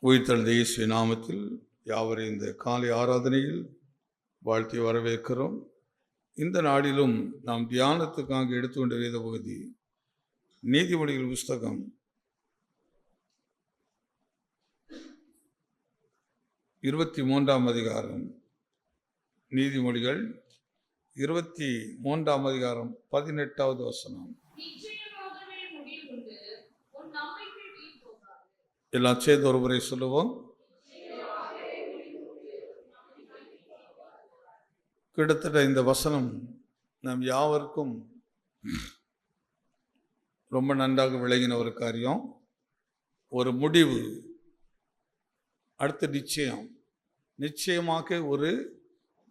உயிர்த்தெழுந்த இயேசு நாமத்தில் யாவரை இந்த காலை ஆராதனையில் வாழ்த்தி வரவேற்கிறோம். இந்த நாளிலும் நாம் தியானத்துக்காக எடுத்துக்கொண்ட வேத பகுதி நீதிமொழிகள் புஸ்தகம் 23ஆம் அதிகாரம். நீதிமொழிகள் 23ஆம் அதிகாரம் 18வது வசனம். எல்லாம் சேர்ந்து ஒரு முறை சொல்லுவோம். கிட்டத்தட்ட இந்த வசனம் நம் யாவருக்கும் ரொம்ப நன்றாக விளங்கின ஒரு காரியம். ஒரு முடிவு, அடுத்த நிச்சயமாக ஒரு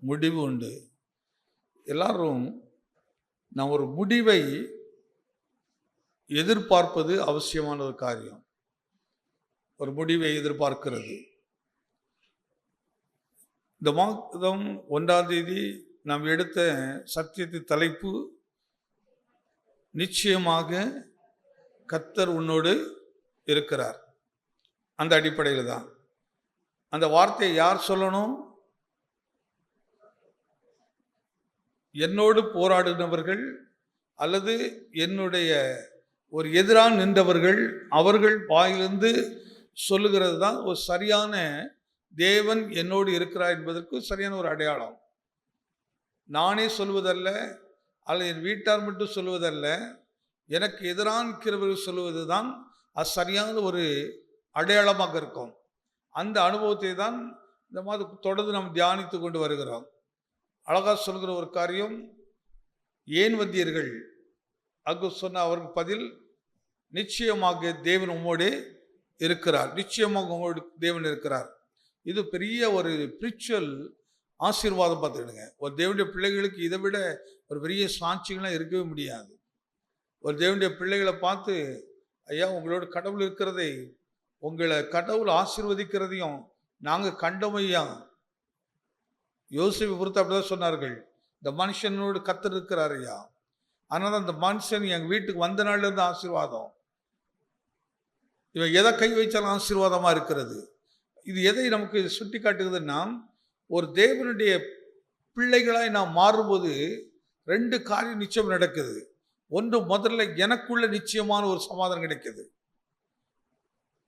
முடிவு உண்டு. எல்லாரும் நான் ஒரு முடிவை எதிர்பார்ப்பது அவசியமான ஒரு காரியம். ஒரு முடிவை எதிர்பார்க்கிறது. இந்த மாதம் 1ஆம் தேதி நாம் எடுத்த சத்தியத்தின் தலைப்பு நிச்சயமாக கர்த்தர் உன்னோடு இருக்கிறார். அந்த அடிப்படையில் தான் அந்த வார்த்தையை யார் சொல்லணும்? என்னோடு போராடினவர்கள் அல்லது என்னுடைய ஒரு எதிராக நின்றவர்கள், அவர்கள் வாயிலிருந்து சொல்லுகிறது தான் ஒரு சரியான தேவன் என்னோடு இருக்கிறார் என்பதற்கு சரியான ஒரு அடையாளம். நானே சொல்வதல்ல, அல்லது என் வீட்டார் மட்டும் சொல்லுவதல்ல, எனக்கு எதிரான இருக்கிறவர்கள் சொல்லுவது தான் அது சரியான ஒரு அடையாளமாக இருக்கும். அந்த அனுபவத்தை தான் இந்த மாதிரி தொடர்ந்து நாம் தியானித்து கொண்டு வருகிறோம். அழகா சொல்கிற ஒரு காரியம், ஏன் வந்தீர்கள்? அங்கு சொன்ன அவருக்கு பதில், நிச்சயமாக தேவன் உம்மோடு இருக்கிறார். நிச்சயமாக உங்களோடு தேவன் இருக்கிறார். இது பெரிய ஒரு ஸ்பிரிச்சுவல் ஆசீர்வாதம். பார்த்துக்கிடுங்க, ஒரு தேவனுடைய பிள்ளைகளுக்கு இதை விட ஒரு பெரிய சாட்சிகள்லாம் இருக்கவே முடியாது. ஒரு தேவனுடைய பிள்ளைகளை பார்த்து, ஐயா உங்களோட கடவுள் இருக்கிறதை, உங்களை கடவுள் ஆசீர்வதிக்கிறதையும் நாங்கள் கண்டோம் ஐயா. யோசேப்பை பொறுத்து அப்படிதான் சொன்னார்கள், இந்த மனுஷனோடு கர்த்தர் இருக்கிறார் ஐயா. அதனால அந்த மனுஷன் எங்கள் வீட்டுக்கு வந்த நாள்ல இருந்து ஆசீர்வாதம். இவன் எதை கை வைச்சாலும் ஆசீர்வாதமா இருக்கிறது. இது எதை நமக்கு சுட்டி காட்டுகிறதுன்னா, ஒரு தேவனுடைய பிள்ளைகளாய் நாம் மாறும்போது 2 காரியம் நிச்சயம் நடக்குது. ஒன்று, முதல்ல எனக்குள்ள நிச்சயமான ஒரு சமாதானம் கிடைக்குது.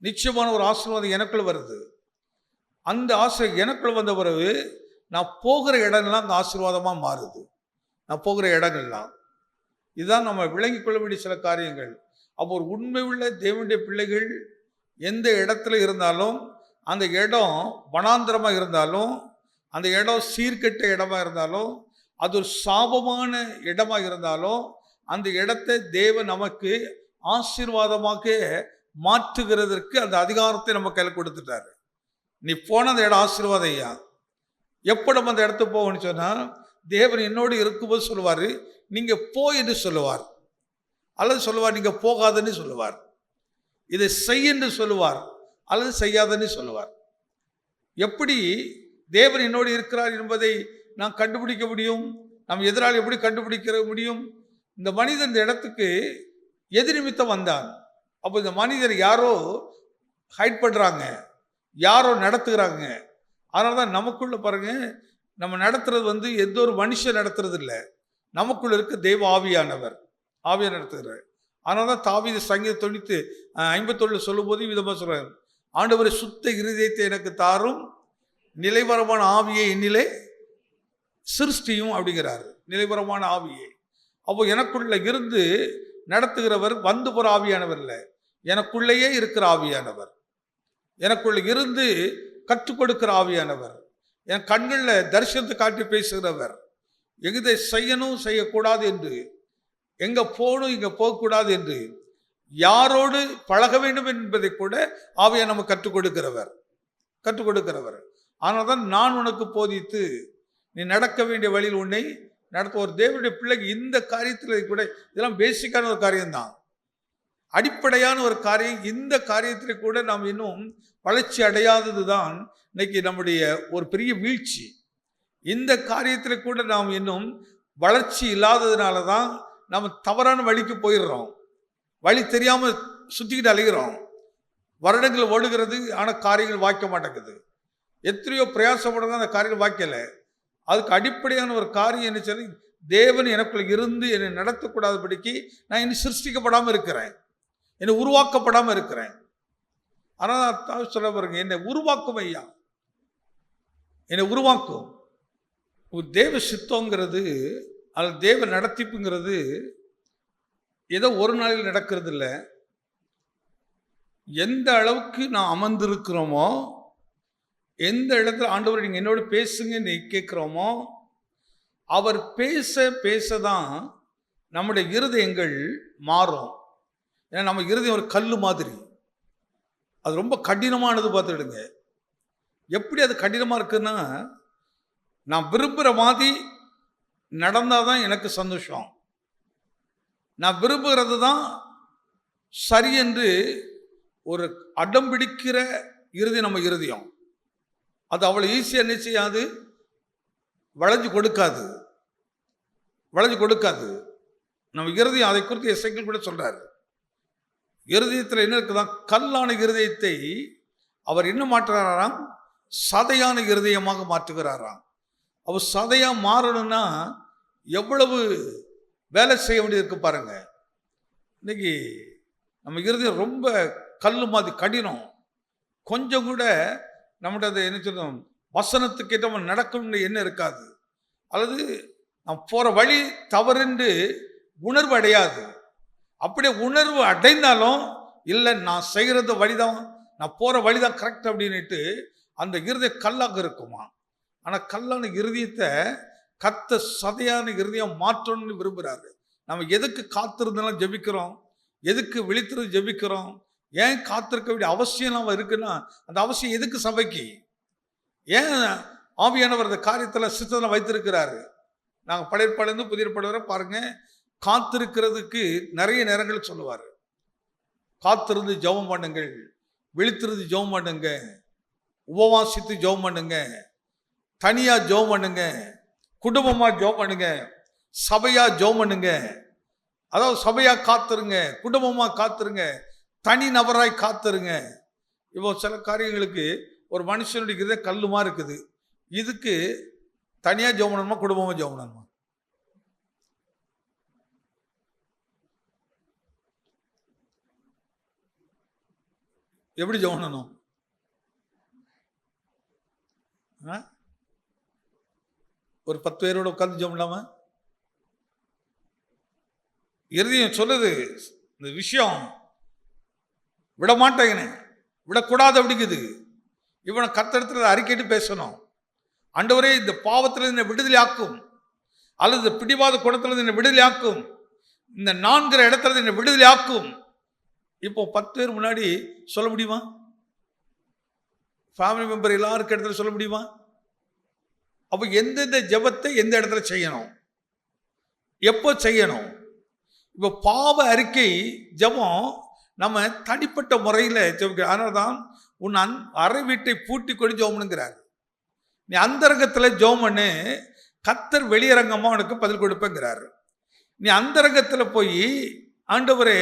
நிச்சயமான ஒரு ஆசீர்வாதம் எனக்குள்ள வருது. அந்த ஆசை எனக்குள்ள வந்த பிறகு நான் போகிற இடங்கள்லாம் அந்த ஆசீர்வாதமாக மாறுது. நான் போகிற இடங்கள்லாம் இதுதான் நம்ம விளங்கிக் கொள்ள வேண்டிய சில காரியங்கள். அப்போ ஒரு உண்மை உள்ள தேவனுடைய பிள்ளைகள் எந்த இடத்துல இருந்தாலும், அந்த இடம் வனாந்திரமாக இருந்தாலும், அந்த இடம் சீர்கெட்ட இடமா இருந்தாலும், அது ஒரு சாபமான இடமா இருந்தாலும், அந்த இடத்தை தேவன் நமக்கு ஆசீர்வாதமாக மாற்றுகிறதற்கு அந்த அதிகாரத்தை நம்ம கையில் கொடுத்துட்டாரு. நீ போன அந்த இடம் ஆசீர்வாதம் ஐயா. எப்போ நம்ம அந்த இடத்துக்கு போகணும்னு சொன்னால், தேவன் என்னோடு இருக்கும்போது சொல்லுவார், நீங்க போ என்று சொல்லுவார், அல்லது சொல்லுவார் நீங்க போகாதன்னு சொல்லுவார். இதை செய் என்று சொல்லுவார், அல்லது செய்யாதன்னு சொல்லுவார். எப்படி தேவன் என்னோடு இருக்கிறார் என்பதை நாம் கண்டுபிடிக்க முடியும்? நம் எதிராளி எப்படி கண்டுபிடிக்க முடியும்? இந்த மனிதன் இந்த இடத்துக்கு எது நிமித்தம் வந்தான்? அப்போ இந்த மனிதர் யாரோ ஹைட் பண்றாங்க, யாரோ நடத்துகிறாங்க. அதனால தான் நமக்குள்ள பாருங்க, நம்ம நடத்துறது எந்த ஒரு மனுஷன் நடத்துறது இல்லை, நமக்குள்ள இருக்க தெய்வ ஆவியானவர் நடத்துகிறார். அதனால தான் தாவீது சங்கீதம் 51 சொல்லும் போது விதமாக சொல்றாரு, ஆண்டவரை சுத்த இருதயத்தை எனக்கு தாரும், நிலைவரமான ஆவியை என்னிலே சிருஷ்டியும் அப்படிங்கிறாரு. நிலைவரமான ஆவியை. அப்போ எனக்குள்ள இருந்து நடத்துகிறவர் வந்து போற ஆவியானவர் இல்லை, எனக்குள்ளேயே இருக்கிற ஆவியானவர், எனக்குள்ள இருந்து கற்றுக் கொடுக்கிற ஆவியானவர், என் கண்களில் தரிசனத்தை காட்டி பேசுகிறவர், எதை செய்யணும் செய்யக்கூடாது என்று, எங்க போகணும் இங்க போகக்கூடாது என்று, யாரோடு பழக வேண்டும் என்பதை கூட ஆவியை நம்ம கற்றுக் கொடுக்கிறவர். அதனால்தான் நான் உனக்கு போதித்து நீ நடக்க வேண்டிய வழியில் உன்னை நடத்த. ஒரு தேவனுடைய பிள்ளைக்கு இந்த காரியத்தில் கூட, இதெல்லாம் பேசிக்கான ஒரு காரியம்தான், அடிப்படையான ஒரு காரியம். இந்த காரியத்தில் கூட நாம் இன்னும் வளர்ச்சி அடையாதது தான் இன்னைக்கு நம்முடைய ஒரு பெரிய வீழ்ச்சி. இந்த காரியத்தில் கூட நாம் இன்னும் வளர்ச்சி இல்லாததுனால தான் நம்ம தவறான வழிக்கு போயிடுறோம். வழி தெரியாமல் சுற்றிக்கிட்டு அலைகிறோம். வருடங்கள் ஓடுகிறது, ஆனால் காரியங்கள் வாய்க்க மாட்டேங்குது. எத்தனையோ பிரயாசப்படுறது அந்த காரியங்கள் வாய்க்கலை. அதுக்கு அடிப்படையான ஒரு காரியம் என்ன சொல்லி, தேவன் எனக்குள்ள இருந்து என்னை நடத்தக்கூடாதபடிக்கு நான் இன்னும் சிருஷ்டிக்கப்படாமல் இருக்கிறேன், என்னை உருவாக்கப்படாமல் இருக்கிறேன். ஆனால் சொல்ல பாருங்க, என்னை உருவாக்கும் ஐயா, என்னை உருவாக்கும். தேவ சித்தங்கிறது அல்லது தேவ நடத்திப்புங்கிறது ஏதோ ஒரு நாளில் நடக்கிறது இல்லை. எந்த அளவுக்கு நான் அமர்ந்திருக்கிறோமோ, எந்த இடத்துல ஆண்டவர் நீங்கள் என்னோட பேசுங்க நீ கேட்குறோமோ, அவர் பேச பேசதான் நம்முடைய இருதயங்கள் மாறும். ஏன்னா நம்ம இருதயம் ஒரு கல் மாதிரி, அது ரொம்ப கடினமானது. பார்த்துடுங்க எப்படி அது கடினமாக இருக்குன்னா, நான் விரும்புகிற மாதிரி நடந்தால் தான் எனக்கு சந்தோஷம். நான் விரும்புகிறது தான் சரி என்று ஒரு அடம் பிடிக்கிற இருதயம் நம்ம இருதயம். அது அவ்வளோ ஈஸியாக என்ன செய்யாது, வளைஞ்சு கொடுக்காது, வளைஞ்சு கொடுக்காது. நம்ம இருதயம் அதை குறித்து எசேக்கியேல் கூட சொல்றாரு. இருதயத்தில் என்ன இருக்குதான், கல்லான இருதயத்தை அவர் என்ன மாற்றுறாராம், சதையான இருதயமாக மாற்றுகிறாராம். அவர் சதையா மாறணும்னா எவ்வளவு வேலை செய்ய வேண்டியிருக்கு பாருங்க. இன்னைக்கு நம்ம இருதயம் ரொம்ப கல் மாதிரி கடினம். கொஞ்சம் கூட நம்மகிட்ட அதை என்ன சொல்லணும், வசனத்துக்கு ஏற்ற நடக்கணும்னு என்ன இருக்காது, அல்லது நம்ம போகிற வழி தவறுன்று உணர்வு அடையாது. அப்படியே உணர்வு அடைந்தாலும் இல்லை, நான் செய்கிறது வழிதான், நான் போகிற வழிதான் கரெக்ட் அப்படின்ட்டு அந்த இருதயம் கல்லாக இருக்குமா. ஆனால் கல்லான இருதயத்தை கத்த சதையான இருதயம் மாற்றணும்னு விரும்புகிறாரு. நம்ம எதுக்கு காத்திருந்தாலும் ஜெபிக்கிறோம், எதுக்கு விழித்திருந்து ஜெபிக்கிறோம், ஏன் காத்திருக்க வேண்டிய அவசியம் நம்ம இருக்குன்னா, அந்த அவசியம் எதுக்கு சபைக்கு, ஏன் ஆவியானவர் அந்த காரியத்தில் சித்தனை வைத்திருக்கிறாரு. நாங்கள் பழையற்பாடிலிருந்து புதிய ஏற்பாடு வரை பாருங்க, காத்திருக்கிறதுக்கு நிறைய நேரங்கள் சொல்லுவார். காத்திருந்து ஜெபம் பண்ணுங்கள், விழித்திருந்து ஜெபம் பண்ணுங்க, உபவாசித்து ஜெபம் பண்ணுங்க, தனியா ஜெபம் பண்ணுங்க, குடும்பமா ஜெபம் பண்ணுங்க, சபையா ஜெபம் பண்ணுங்க. அதாவது சபையா காத்துருங்க, குடும்பமா காத்துருங்க, தனி நபராய் காத்துருங்க. இப்போ சில காரியங்களுக்கு ஒரு மனுஷனுடைய இதே கல்லுமா இருக்குது, இதுக்கு தனியா ஜெபம் பண்ணணுமா, குடும்பமா ஜெபம் பண்ணணுமா? எப்படி ஜெபம் பண்ணணும்? ஒரு 10 பேரோட உட்கார்ந்து ஜெபம் பண்ணலாமா? இருதயம் சொல்லுது, இந்த விஷயம் விட மாட்டேங்கன்னு, விடக்கூடாது அப்படிங்குது. இவனை கத்தெடுத்துல அறிக்கைட்டு பேசணும். ஆண்டவரே, இந்த பாவத்தில் என்னை விடுதலை ஆக்கும், அல்லது இந்த பிடிவாத குணத்தில் என்னை விடுதலை ஆக்கும், இந்த 4 இடத்துல என்னை விடுதலை ஆக்கும். இப்போ 10 பேர் முன்னாடி சொல்ல முடியுமா? ஃபேமிலி மெம்பர் எல்லாருக்கும் இடத்துல சொல்ல முடியுமா? அப்போ எந்தெந்த ஜெபத்தை எந்த இடத்துல செய்யணும், எப்போ செய்யணும்? இப்போ பாவ அறிக்கை ஜெபம் நம்ம தனிப்பட்ட முறையில் ஜெபிக்க. அதனால தான் உன் அறை வீட்டை பூட்டி கொண்டு ஜெபம் பண்ணுங்கிறார். நீ அந்தரங்கத்தில் ஜெபம் பண்ணு, கத்தர் வெளியரங்கமாக உனக்கு பதில் கொடுப்பேங்கிறார். நீ அந்தரங்கத்தில் போய் ஆண்டவரே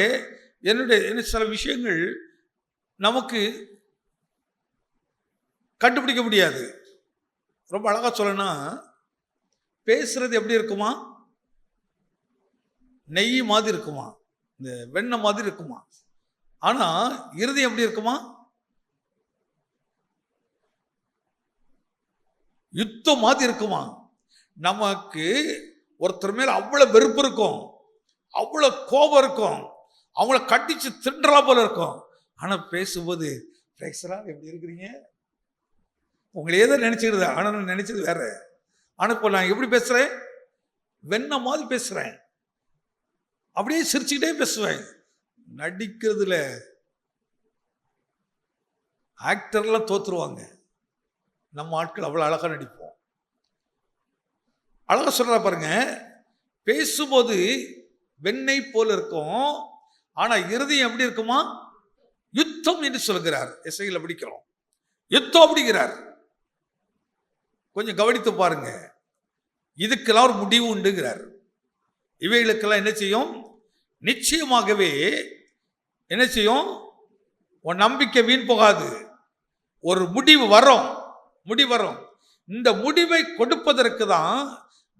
என்னுடைய சில விஷயங்கள் நமக்கு கண்டுபிடிக்க முடியாது. ரொம்ப அழகா சொல்லணும்னா, பேசுறது எப்படி இருக்குமா, நெய் மாதிரி இருக்குமா, இந்த வெண்ணெய் மாதிரி இருக்குமா. ஆனா இருதயம் எப்படி இருக்குமா, யுத்தம் மாதிரி இருக்குமா. நமக்கு ஒருத்தர் மேல அவ்வளவு வெறுப்பு இருக்கும், அவ்வளவு கோபம் இருக்கும், அவங்கள கட்டிச்சு தின்றலாம் போல இருக்கும். ஆனா பேசும்போது எப்படி இருக்கிறீங்க, உங்களையே தான் நினைச்சுக்கிறது, ஆனா நான் நினைச்சது வேற. ஆனா இப்போ நான் எப்படி பேசுறேன், வெண்ண மாதிரி பேசுறேன், அப்படியே சிரிச்சுக்கிட்டே பேசுவேன். நடிக்கிறதுல ஆக்டர்லாம் தோத்துருவாங்க, நம்ம ஆட்கள் அவ்வளவு அழகா நடிப்போம். அழகா சொல்ற பாருங்க, பேசும்போது வெண்ணெய் போல இருக்கும், ஆனா இருதயம் எப்படி இருக்குமா, யுத்தம் என்று சொல்கிறார். எசேக்கியேல் படிக்கிறோம், யுத்தம் அப்படிங்கிறார். கொஞ்சம் கவனித்து பாருங்க, இதுக்கெல்லாம் ஒரு முடிவு உண்டுங்கிறார். இவைகளுக்கெல்லாம் என்ன செய்யும், நிச்சயமாகவே என்ன செய்யும், உன் நம்பிக்கை வீண் போகாது. ஒரு முடிவு வரும். இந்த முடிவை கொடுப்பதற்கு தான்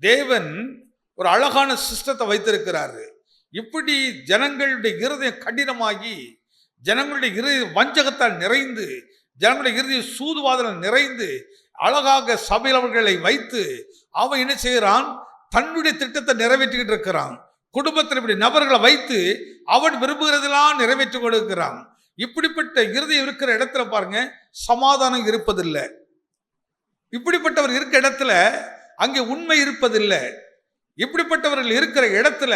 தேவன் ஒரு அழகான சிஸ்டத்தை வைத்திருக்கிறாரு. இப்படி ஜனங்களுடைய இருதயம் கடினமாகி, ஜனங்களுடைய இருதயம் வஞ்சகத்தால் நிறைந்து, ஜனங்களுடைய இருதயம் சூதுவாதம் நிறைந்து, அழகாக சபையில் அவர்களை வைத்து அவன் என்ன செய்கிறான்? தன்னுடைய திட்டத்தை நிறைவேற்றிக்கிட்டு இருக்கிறான். குடும்பத்தில் இப்படி நபர்களை வைத்து அவன் விரும்புகிறதெல்லாம் நிறைவேற்றி கொடுக்கிறான். இப்படிப்பட்ட இருதயம் இருக்கிற இடத்துல பாருங்க, சமாதானம் இருப்பதில்லை. இப்படிப்பட்டவர் இருக்கிற இடத்துல அங்கே உண்மை இருப்பதில்லை. இப்படிப்பட்டவர்கள் இருக்கிற இடத்துல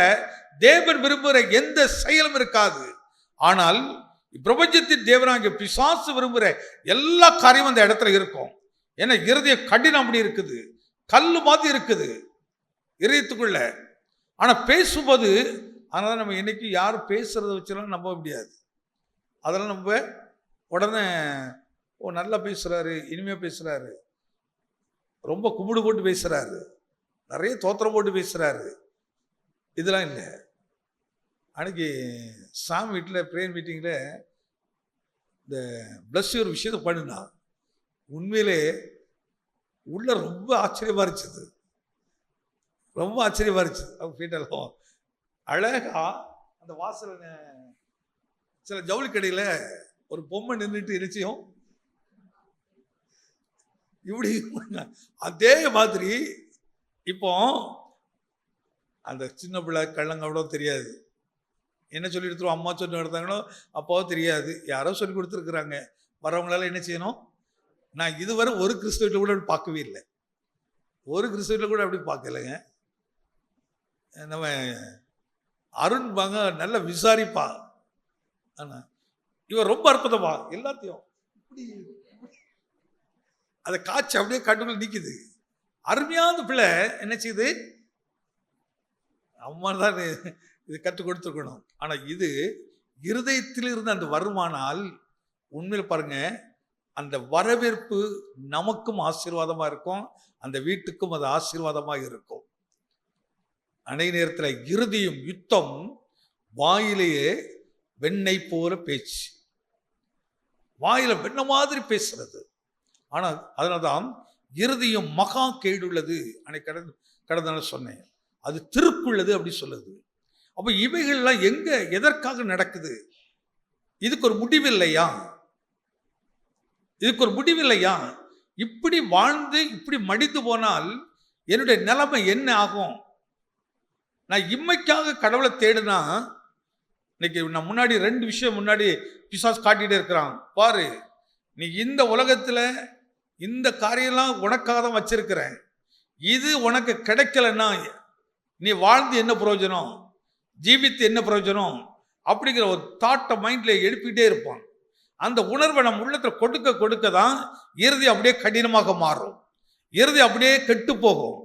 தேவன் விரும்புகிற எந்த செயலும் இருக்காது. ஆனால் பிரபஞ்சத்தின் தேவனாகிய பிசாசு விரும்புகிற எல்லா காரியமும் அந்த இடத்துல இருக்கும். ஏன்னா இருதயம் கடினம் அப்படி இருக்குது, கல்லு மாதிரி இருக்குது இருதயத்துக்குள்ள. ஆனா பேசும்போது, அதனால நம்ம இன்னைக்கு யாரும் பேசுறத வச்செல்லாம் நம்ப முடியாது. அதெல்லாம் நம்ம உடனே நல்லா பேசுறாரு, இனிமையா பேசுறாரு, ரொம்ப கும்பிடு போட்டு பேசுறாரு, நிறைய தோத்திரம் போட்டு பேசுறாரு, இதெல்லாம் இல்லை. அன்னைக்கு சாமி வீட்டில் ப்ரேயர் மீட்டிங்கில் இந்த பிளஸ் ஒரு விஷயத்தை பண்ணுனா உண்மையிலே உள்ள ரொம்ப ஆச்சரியமா இருந்துச்சு. ரொம்ப ஆச்சரியமா இருந்துச்சு. அவங்க வீட்டெல்லாம் அழகா அந்த வாசல் சில ஜவுளி கடையில் ஒரு பொம்மை நின்றுட்டு நிச்சயம் இப்படி அதே மாதிரி இப்போ அந்த சின்ன பிள்ளை கள்ளங்கவளோ தெரியாது, என்ன சொல்லி எடுத்துருவோம், அம்மா சொல்லி எடுத்தாங்களோ அப்பாவோ தெரியாது, யாரோ சொல்லி கொடுத்துருக்குறாங்க. வரவங்களால என்ன செய்யணும்? நான் இதுவரை ஒரு கிறிஸ்தவத்தில் கூட அப்படி பார்க்கவே இல்லை. ஒரு கிறிஸ்தவத்தில் கூட அப்படி பார்க்கலைங்க. நம்ம அருண் பாங்க நல்லா விசாரிப்பா, ஆனா இவன் ரொம்ப அற்புதமா எல்லாத்தையும் இப்படி அதை காய்ச்சி அப்படியே கட்டுக்குள்ள நிற்குது. அருமையான பிள்ளை என்ன செய்யுது? அம்மா தான் இது கற்றுக் கொடுத்துருக்கணும். ஆனால் இது இருதயத்தில் இருந்து அந்த வருமானால் உண்மையில் பாருங்க, அந்த வரவேற்பு நமக்கும் ஆசீர்வாதமாக இருக்கும், அந்த வீட்டுக்கும் அது ஆசீர்வாதமாக இருக்கும். அநேக நேரத்தில் இருதயம் யுத்தம், வாயிலேயே வெண்ணெய் போல பேச்சு, வாயில வெண்ண மாதிரி பேசுறது. ஆனால் அதனால்தான் இருதயம் மகா கேடுள்ளது. அன்னைக்கு கடந்த நாள் சொன்னேன், அது திருக்குள்ளது அப்படி சொல்லுது. அப்ப இவைகள்லாம் எங்க எதற்காக நடக்குது? இதுக்கு ஒரு முடிவில்லையா? இதுக்கு ஒரு முடிவில்லையா? இப்படி வாழ்ந்து இப்படி மடிந்து போனால் என்னுடைய நிலைமை என்ன ஆகும்? நான் இம்மைக்காக கடவுளை தேடுனா, இன்னைக்கு நான் முன்னாடி 2 விஷயம் முன்னாடி பிசாசு காட்டிகிட்டே இருக்கிறான். பாரு, நீ இந்த உலகத்துல இந்த காரியம்லாம் உனக்காக தான் வச்சிருக்கிறேன், இது உனக்கு கிடைக்கலன்னா நீ வாழ்ந்து என்ன பிரயோஜனம், ஜீவித்து என்ன பிரயோஜனம் அப்படிங்கிற ஒரு தாட்டை மைண்ட்ல எழுப்பிட்டே இருப்பான். அந்த உணர்வை நம்ம உள்ளத்தில் கொடுக்க கொடுக்க தான் இறுதி அப்படியே கடினமாக மாறும், இறுதி அப்படியே கெட்டு போகும்.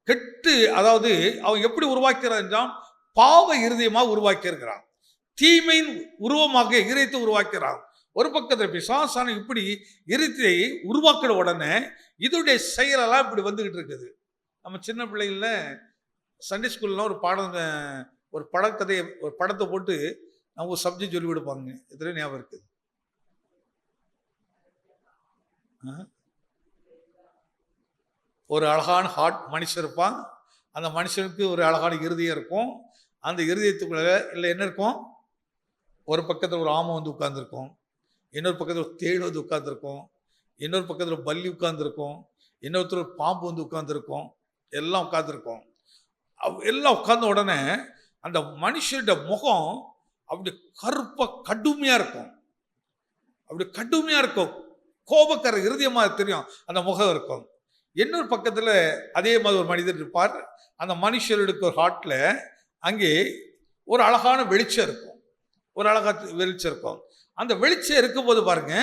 கெட்டு, அதாவது அவன் எப்படி உருவாக்கிறான் என்றால் பாவ இருதயமாக உருவாக்கி இருக்கிறான், தீமையின் உருவமாக இருதயத்தை உருவாக்கிறான். ஒரு பக்கத்தில் பிசாசான இப்படி இருதயத்தை உருவாக்கிற உடனே இதோடைய செயலெல்லாம் இப்படி வந்துகிட்டு இருக்குது. நம்ம சின்ன பிள்ளைகள சண்டே ஸ்கூல்லாம் ஒரு பாடம், ஒரு படக்கதையை, ஒரு படத்தை போட்டு அவங்க ஒரு சப்ஜெக்ட் சொல்லி கொடுப்பாங்க. எத்தனை ஞாபகம் இருக்குது? ஒரு அழகான ஹார்ட் மனுஷன் இருப்பான், அந்த மனுஷனுக்கு ஒரு அழகான இருதயம் இருக்கும். அந்த இருதயத்துக்குள்ள இல்லை என்ன இருக்கும்? ஒரு பக்கத்தில் ஒரு ஆமை வந்து உட்கார்ந்துருக்கும், இன்னொரு பக்கத்தில் ஒரு தேடு வந்து உட்கார்ந்துருக்கும், இன்னொரு பக்கத்தில் பல்லி உட்கார்ந்துருக்கும், இன்னொருத்தர் ஒரு பாம்பு வந்து உட்கார்ந்துருக்கும், எல்லாம் உட்கார்ந்துருக்கும். எல்லாம் உட்கார்ந்த உடனே அந்த மனுஷனுடைய முகம் அப்படி கருப்பா கடுமையா இருக்கும், அப்படி கடுமையா இருக்கும், கோபக்கார இருதயமா தெரியும் அந்த முகம் இருக்கும். இன்னொரு பக்கத்துல அதே மாதிரி ஒரு மனிதர் இருப்பார். அந்த மனுஷருக்கு ஒரு ஹார்ட்ல அங்கே ஒரு அழகான வெளிச்சம் இருக்கும், ஒரு அழகான வெளிச்சம் இருக்கும். அந்த வெளிச்சம் இருக்கும்போது பாருங்க,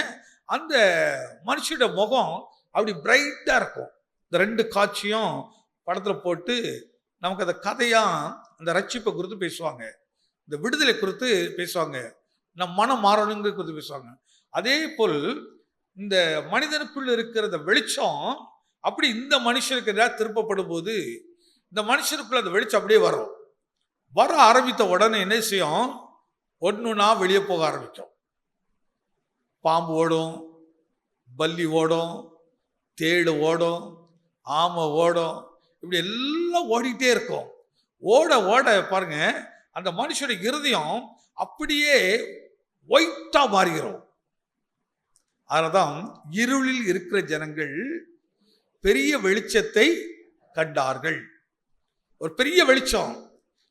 அந்த மனுஷனுடைய முகம் அப்படி பிரைட்டா இருக்கும். இந்த 2 காட்சியும் படத்துல போட்டு நமக்கு அந்த கதையா அந்த ரட்சிப்பை குறித்து பேசுவாங்க, இந்த விடுதலை குறித்து பேசுவாங்க, நம் மனம் மாறணுங்கிறது குறித்து பேசுவாங்க. அதே போல் இந்த மனிதனுக்குள்ள இருக்கிற இந்த வெளிச்சம் அப்படி இந்த மனுஷனுக்கு எதிராக திருப்பப்படும் போது இந்த மனுஷனுக்குள்ள அந்த வெளிச்சம் அப்படியே வர ஆரம்பித்த உடனே என்ன செய்யும்? ஒன்றுனா வெளியே போக ஆரம்பிக்கும். பாம்பு ஓடும், பல்லி ஓடும், தேடு ஓடும், ஆமை ஓடும், இப்படி எல்லாம் ஓடிக்கிட்டே இருக்கும். ஓட ஓட பாருங்க, அந்த மனுஷனுடைய இருதயம் அப்படியே ஒயிட்டா மாறுகிறோம். அதனால்தான் இருளில் இருக்கிற ஜனங்கள் பெரிய வெளிச்சத்தை கண்டார்கள். ஒரு பெரிய வெளிச்சம்.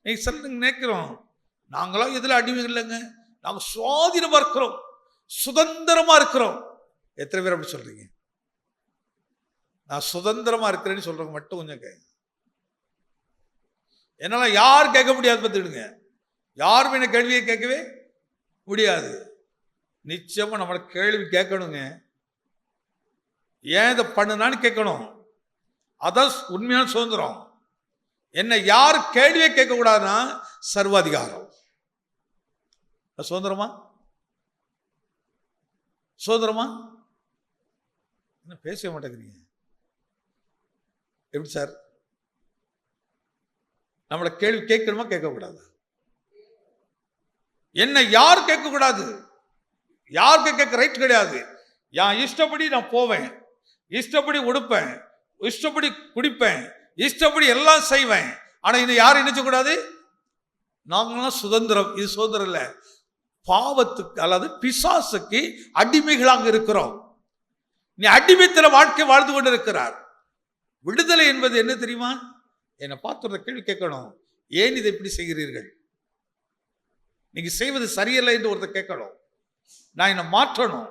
நீங்க சொல்லுங்க, நினைக்கிறோம் நாங்களாம் எதுல அடிமைகள் இல்லைங்க, நாங்க சுவாதீனமா இருக்கிறோம், சுதந்திரமா இருக்கிறோம். எத்தனை பேர் அப்படி சொல்றீங்க? நான் சுதந்திரமா இருக்கிறேன்னு சொல்றவங்க மட்டும் கொஞ்சம் கேட்க. என்னால யார் கேட்க முடியாது பார்த்துடுங்க. யாருமே என்ன கேள்வியை கேட்கவே முடியாது. நிச்சயமா நம்மளை கேள்வி கேட்கணுங்க. ஏன் இதை பண்ணுனான்னு கேட்கணும். அதான் உண்மையான சுதந்திரம். என்ன யார் கேள்வியை கேட்க கூடாதுன்னா சர்வாதிகாரம். சுதந்திரமா சுதந்திரமா என்ன பேச மாட்டேங்கிறீங்க? எப்படி சார்? நம்மளை கேள்வி கேட்கணுமா கேட்கக்கூடாது? என்ன யார் கேட்கக்கூடாது? யாருக்கு கேட்க ரைட் கிடையாது. என் இஷ்டப்படி நான் போவேன், இஷ்டப்படி உடுப்பேன், இஷ்டப்படி குடிப்பேன், இஷ்டப்படி எல்லாம் செய்வேன். ஆனா இது யாரும் நினைச்சக்கூடாது. நாங்களாம் சுதந்திரம். இது சுதந்திரம் இல்லை, பாவத்துக்கு அல்லது பிசாசுக்கு அடிமைகளாக இருக்கிறோம். நீ அடிமைத்தன வாழ்க்கை வாழ்ந்து கொண்டு இருக்கிறார். விடுதலை என்பது என்ன தெரியுமா? என்னை பார்த்து கேள்வி கேட்கணும், ஏன் இதை இப்படி செய்கிறீர்கள்? நீங்க செய்வது சரியில்லை என்று ஒருத்தர் கேட்கணும். நான் என்ன மாற்றணும்,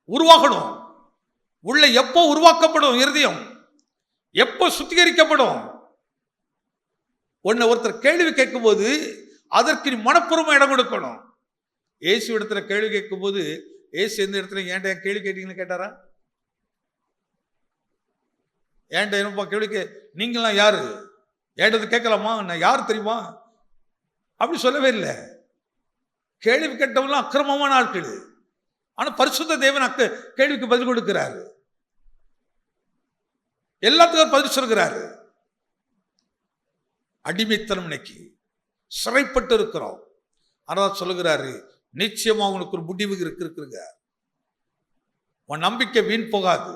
உருவாகணும். உள்ள எப்போ உருவாக்கப்படும் இருதயம், எப்போ சுத்திகரிக்கப்படும்? ஒருத்தர் கேள்வி கேட்கும் போது அதற்கு நீ மனப்பூர்வமா இடம் கொடுக்கணும். ஏசு இடத்துல கேள்வி கேட்கும் போது ஏசு எந்த இடத்துல ஏன்டா கேள்வி கேட்டீங்கன்னு கேட்டாரா? ஏன்டா என்னப்பா கேள்வி நீங்களாம் யாரு, ஏன்டது கேட்கலாமா, நான் யார் தெரியுமா அப்படி சொல்லவே இல்லை. கேள்வி கேட்டவங்களாம் அக்கிரமமான ஆட்கள். ஆனா பரிசுத்த தேவன் கேள்விக்கு பதில் கொடுக்கிறாரு, எல்லாத்துக்கும் பதில் சொல்கிறாரு. அடிமைத்தனம் இன்னைக்கு சிறைப்பட்டு இருக்கிறோம். ஆனால் சொல்லுகிறாரு, நிச்சயமா உனக்கு ஒரு முடிவு இருக்குங்க. உன் நம்பிக்கை வீண் போகாது.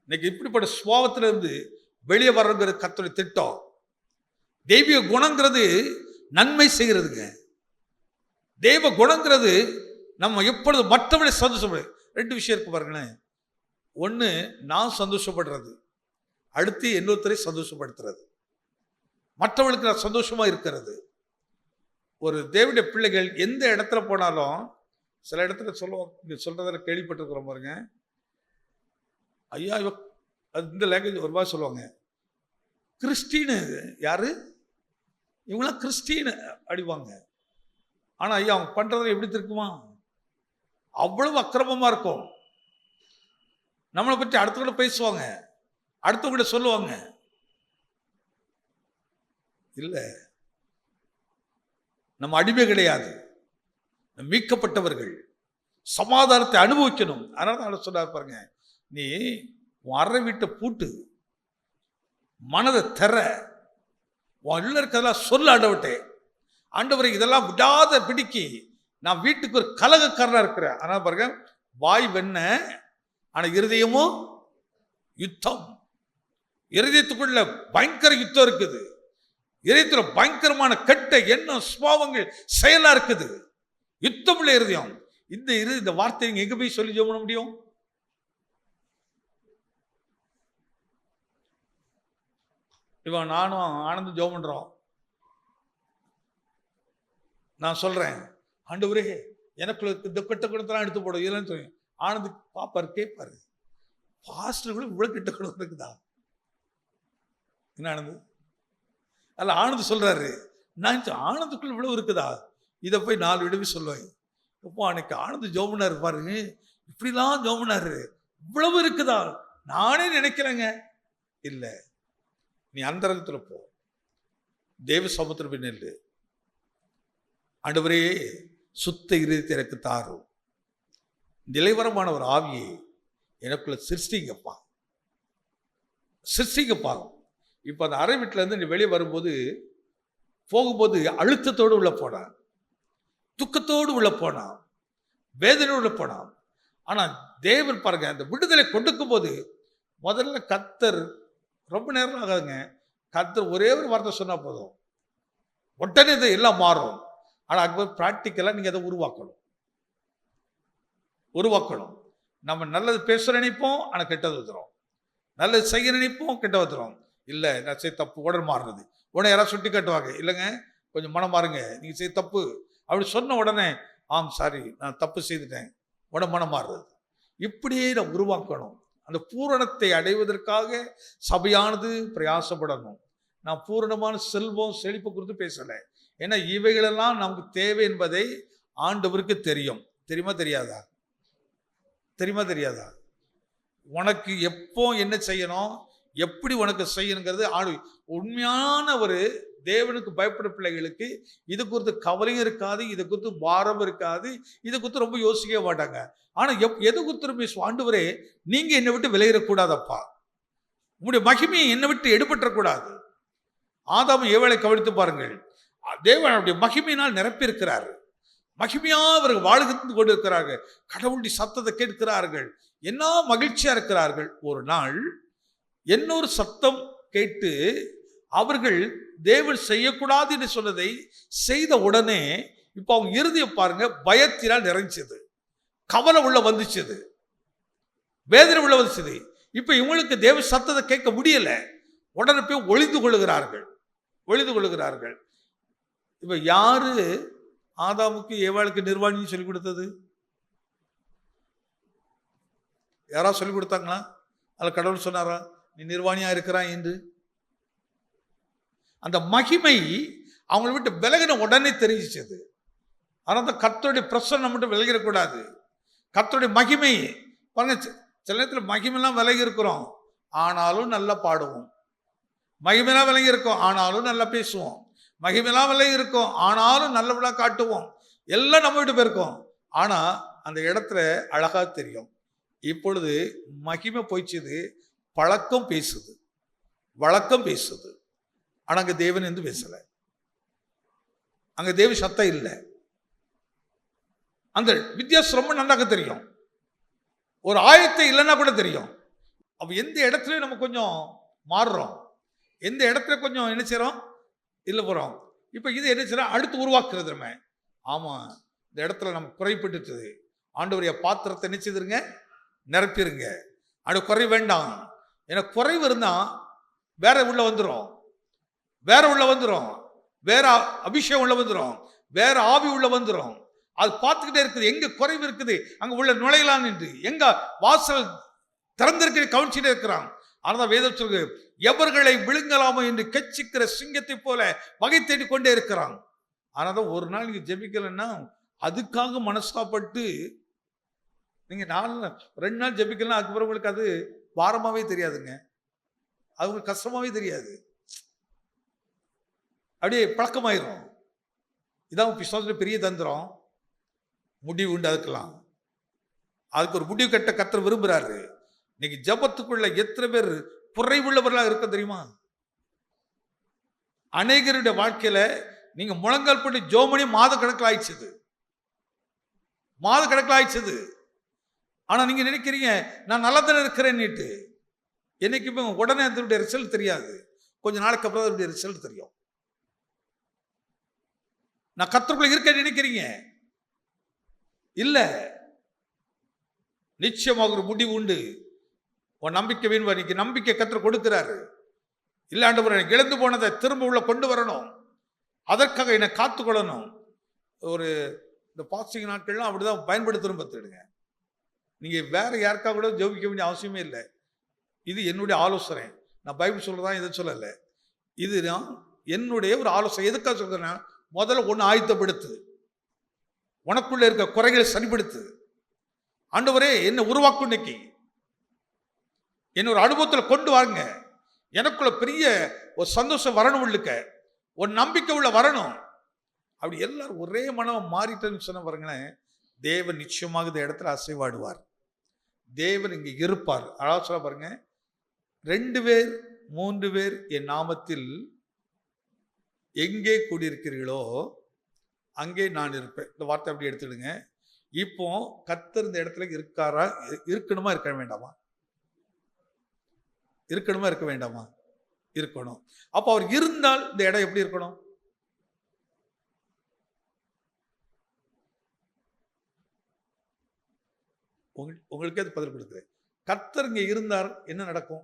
இன்னைக்கு இப்படிப்பட்ட சுபாவத்திலிருந்து வெளியே வர்றங்கிறது கர்த்தருடைய திட்டம். தெய்வீக குணங்கிறது நன்மை செய்கிறதுங்க. தெய்வ குணங்கிறது நம்ம எப்பொழுது மற்றவர்களை சந்தோஷப்படு. ரெண்டு விஷயம் இருக்கு பாருங்களேன். ஒன்று, நான் சந்தோஷப்படுறது, அடுத்து இன்னொருத்தரை சந்தோஷப்படுத்துறது, மற்றவர்களுக்கு நான் சந்தோஷமா இருக்கிறது. ஒரு தேவனுடைய பிள்ளைகள் எந்த இடத்துல போனாலும் சில இடத்துல சொல்றதில் கேள்விப்பட்டிருக்கிறோம் பாருங்க. ஐயா இந்த லாங்குவேஜ் ஒரு மாதிரி சொல்லுவாங்க, கிறிஸ்டின்னு யாரு இவங்களாம் கிறிஸ்டின்னு அடிவாங்க. ஆனா ஐயா அவங்க பண்றது எப்படி இருக்குமா, அவ்வளவு அக்கிரமமா இருக்கும். நம்மளை பற்றி அடுத்தவங்க பேசுவாங்க, அடுத்தவங்க சொல்லுவாங்க. இல்ல, நம்ம அடிமை கிடையாது, மீட்கப்பட்டவர்கள், சமாதானத்தை அனுபவிக்கணும். அதனால சொன்னார் பாருங்க, நீ உன் அறை வீட்டை பூட்டு, மனதை திற, உன் உள்ள இருக்கிறதெல்லாம் சொல்ல ஆண்டவர்கிட்ட, ஆண்டவரை இதெல்லாம் விடாத பிடிக்கி நான் வீட்டுக்கு ஒரு கலகக்காரனா இருக்கிறேன். அதனால பாருங்க, வாய் வெண்ண ஆனா இருதயமும் யுத்தம். இருதயத்துக்குள்ள பயங்கர யுத்தம் இருக்குது. இதயத்துல பயங்கரமான கெட்ட எண்ணம், சுபாவங்கள், செயலா இருக்குது. யுத்தம் உள்ள இருதயம். இந்த வார்த்தை நீங்க எங்க போய் சொல்லி ஜெபம் பண்ண முடியும்? இவன் நானும் ஆனந்தும் ஜெபம் பண்றோம். நான் சொல்றேன், ஆண்டவரே எனக்குள்ள இந்த கெட்ட குணத்தெல்லாம் எடுத்து போடும் இல்லைன்னு சொல்லி ஆனந்து பாப்பாரு, கேட்பாரு, பாஸ்டர் இவ்வளவு கெட்ட குணம் இருக்குதா? என்ன ஆனந்து? அல்ல, ஆனந்து சொல்றாரு, நான் ஆனந்துக்குள்ள இவ்வளவு இருக்குதா? இதை போய் 4 விடவே சொல்லுவேன். இப்போ அன்னைக்கு ஆனந்து ஜோமனாரு பாருங்க, இப்படிலாம் ஜோமனாரு, இவ்வளவு இருக்குதா? நானே நினைக்கிறேங்க. இல்ல, நீ அந்தரங்கத்துல போ, தேவ சமுத்திரம் பின்னல், ஆண்டவரே சுத்த இருதயத்தை எனக்கு தாரும், நிலைவரமான ஒரு ஆவியை எனக்குள்ள சிருஷ்டிங்கப்பா, சிருஷ்டிங்கப்பா. இப்போ அந்த அறை வீட்டில இருந்து நீ வெளியே வரும்போது, போகும்போது அழுத்தத்தோடு உள்ள போனான், துக்கத்தோடு உள்ள போனான். வேதனையோடு போனான். ஆனா தேவன் பாருங்க, அந்த விடுதலை கொடுக்கும் போது முதல்ல கர்த்தர் ரொம்ப நேரம் ஆகாதுங்க. கர்த்தர் ஒரே ஒரு வார்த்தை சொன்னா போதும், உடனே இது எல்லாம் மாறும். ஆனா அது பிராக்டிக்கலா நீங்க அதை உருவாக்கணும். நம்ம நல்லது பேச நினைப்போம், ஆனா கெட்டது வந்துடும். நல்லது செய்ய நினைப்போம், கெட்ட வந்துடும். இல்ல நான் செய்ய தப்பு, உடனே மாறுறது. உடனே யாராவது சுட்டி காட்டுவாங்க, இல்லைங்க கொஞ்சம் மனம் மாறுங்க, நீங்க செய்ய தப்பு அப்படி சொன்ன உடனே ஆம் சாரி நான் தப்பு செய்துட்டேன், உடனே மனம் மாறுறது. இப்படியே நான் உருவாக்கணும். அந்த பூரணத்தை அடைவதற்காக சபையானது பிரயாசப்படணும். நான் பூரணமான செல்வம் செழிப்பு குறித்து பேசலை. ஏன்னா இவைகளெல்லாம் நமக்கு தேவை என்பதை ஆண்டவருக்கு தெரியும். தெரியுமா தெரியாதா? உனக்கு எப்போ என்ன செய்யணும், எப்படி உனக்கு செய்யணுங்கிறது உண்மையான ஒரு தேவனுக்கு பயப்பட பிள்ளைகளுக்கு இது குறித்து கவலையும் இருக்காது, இது குறித்து பாரம் இருக்காது, இது குறித்து ரொம்ப யோசிக்கவே மாட்டாங்க. ஆனா எது குறித்து பேசுவோம், ஆண்டவரே நீங்க என்னை விட்டு விலகிடக்கூடாதப்பா, உங்களுடைய மகிமையை என்னை விட்டு எடுபற்றக்கூடாது. ஆதாம் ஏவாளை கவனித்து பாருங்கள், தேவன் அவருடைய மகிமையினால் நிரப்பி இருக்கிறார். மகிமையா அவர்கள் வாழ்ந்து கொண்டிருக்கிறார்கள், கடவுளுடைய சத்தத்தை கேட்கிறார்கள், என்ன மகிழ்ச்சியா இருக்கிறார்கள். ஒரு நாள் இன்னொரு சத்தம் கேட்டு அவர்கள் தேவன் செய்யக்கூடாது என்று சொன்னதை செய்த உடனே இப்ப அவங்க இறுதியை பாருங்க, பயத்தினால் நிறைஞ்சது, கவலை உள்ள வந்துச்சது, வேதனை உள்ள வந்துச்சது. இப்ப இவங்களுக்கு தேவ சத்தத்தை கேட்க முடியல, உடனே போய் ஒளிந்து கொள்ளுகிறார்கள். இப்ப யாரு ஆதாமுக்கு ஏவாளுக்கு நிர்வாணின்னு சொல்லிக் கொடுத்தது? யாராவது சொல்லிக் கொடுத்தாங்களா? அதில் கடவுள் சொன்னாரா நீ நிர்வாணியா இருக்கிறான் என்று? அந்த மகிமை அவங்களை விட்டு விலகின உடனே தெரிஞ்சிச்சது. ஆனால் அந்த கர்த்தருடைய பிரசன்னம் மட்டும் விலகிடக்கூடாது. கர்த்தருடைய மகிமை பாருங்க, சில நேரத்தில் மகிமைலாம் விலகி இருக்கிறோம், ஆனாலும் நல்லா பாடுவோம். மகிமைலாம் விலகி இருக்கும், ஆனாலும் நல்லா பேசுவோம். மகிமைலாம் விலகி இருக்கும், ஆனாலும் நல்லபடியா காட்டுவோம். எல்லாம் நம்ம விட்டு போயிருக்கோம், ஆனா அந்த இடத்துல அழகா தெரியும். இப்பொழுது மகிமை போய்ச்சது, பழக்கம் பேசுது, வழக்கம் பேசுது. ஆனா அங்க தேவன் என்று பேசல, அங்க தேவ சத்தம் இல்லை. அந்த வித்தியாசம் ரொம்ப நன்றாக தெரியும். ஒரு ஆயத்தை இல்லைன்னா கூட தெரியும். அப்ப எந்த இடத்துலயும் நம்ம கொஞ்சம் மாறுறோம், எந்த இடத்துல கொஞ்சம் என்ன செய்யறோம், இல்லை போறோம். இப்ப இது என்ன செய்யறோம், அடுத்து உருவாக்குறது. நம்ம ஆமா இந்த இடத்துல நம்ம குறைப்பட்டு ஆண்டவருடைய பாத்திரத்தை என்ன செய்திருங்க, நிரப்பிடுங்க. அது குறை வேண்டாம். ஏன்னா குறைவு இருந்தா வேற உள்ள வந்துடும், வேற அபிஷேகம் உள்ள வந்துடும், வேற ஆவி உள்ள வந்துடும். அது பார்த்துக்கிட்டே இருக்குது, எங்க குறைவு இருக்குது அங்க உள்ள நுழையலாம் என்று, எங்க வாசல் திறந்திருக்கிற கவனிச்சுட்டே இருக்கிறான். ஆனால் வேதம் சொல்லுது, எவர்களை விழுங்கலாமோ என்று கெச்சிக்கிற சிங்கத்தை போல வகை தேடி கொண்டே இருக்கிறான். ஆனால் ஒரு நாள் நீங்க ஜெபிக்கலன்னா அதுக்காக மனசாப்பட்டு நீங்க 2 நாள் ஜெபிக்கலாம், அதுக்கப்புறம் உங்களுக்கு அது பாரமாவே தெரியாதுங்க, அது உங்களுக்கு கஷ்டமாவே தெரியாது, அப்படியே பழக்கமாயிரும். இதான் பிசாசுல பெரிய தந்திரம். முடிவு உண்டு அதுக்கெல்லாம். அதுக்கு ஒரு முடிவு கட்ட கர்த்தர் விரும்புறாரு. இன்னைக்கு ஜபத்துக்குள்ள எத்தனை பேர் குறைவுள்ளவர்களாக இருக்க தெரியுமா? அநேகருடைய வாழ்க்கையில நீங்க முழங்கால் போட்டு ஜோமணி மாத கணக்கில் ஆயிடுச்சது. ஆனா நீங்க நினைக்கிறீங்க நான் நல்லா தானே இருக்கிறேன்னுட்டு. என்னைக்குமே உடனே அதனுடைய ரிசல்ட் தெரியாது, கொஞ்ச நாளைக்கு அப்புறம் அதனுடைய ரிசல்ட் தெரியும். நான் கர்த்தருக்குள்ள இருக்கேன்னு நினைக்கிறீங்க, இல்ல, நிச்சயமாக ஒரு முடிவு உண்டு. உன் நம்பிக்கை வீண், நீங்க நம்பிக்கை கர்த்தர் கொடுக்கிறாரு. இல்லாண்டவர் எனக்கு இழந்து போனதை திரும்ப உள்ள கொண்டு வரணும், அதற்காக என்னை காத்துக்கொள்ளணும். ஒரு இந்த பாஸ்டிங் நாட்கள்லாம் அப்படிதான் பயன்படுத்தணும். பார்த்துடுங்க, நீங்க வேற யாருக்காக கூட ஜெபிக்க வேண்டிய அவசியமே இல்லை. இது என்னுடைய ஆலோசனை, நான் பைபிள் சொல்றதான் இதை சொல்லலை, இதுதான் என்னுடைய ஒரு ஆலோசனை. எதுக்காக சொல்றேன்னா, முதல்ல ஒன்று ஆயத்தப்படுத்து, உனக்குள்ள இருக்க குறைகளை சரிப்படுத்து. ஆண்டவரே என்ன உருவாக்கும், இன்னைக்கு என்ன ஒரு அனுபவத்தில் கொண்டு வாங்க, எனக்குள்ள பெரிய ஒரு சந்தோஷம் வரணும், உள்ளுக்க ஒரு நம்பிக்கை உள்ள வரணும். அப்படி எல்லாரும் ஒரே மனம் மாறிட்டேன்னு சொன்ன பாருங்களேன், தேவன் நிச்சயமாக இந்த இடத்துல அசைவாடுவார், தேவன் இங்க இருப்பார். அதாவது சொல்ல பாருங்க, 2 பேர் 3 பேர் என் நாமத்தில் எங்கே கூடியிருக்கிறீர்களோ அங்கே நான் இருப்பேன். இந்த வார்த்தை அப்படி எடுத்துடுங்க. இப்போ கர்த்தர் இந்த இடத்துல இருக்காரா, இருக்கணுமா இருக்க வேண்டாமா? இருக்கணுமா இருக்க வேண்டாமா? இருக்கணும். அப்ப அவர் இருந்தால் இந்த இடம் எப்படி இருக்கணும்? உங்களுக்கே அது பதில் கொடுக்குறேன். கர்த்தர் இங்க இருந்தார் என்ன நடக்கும்?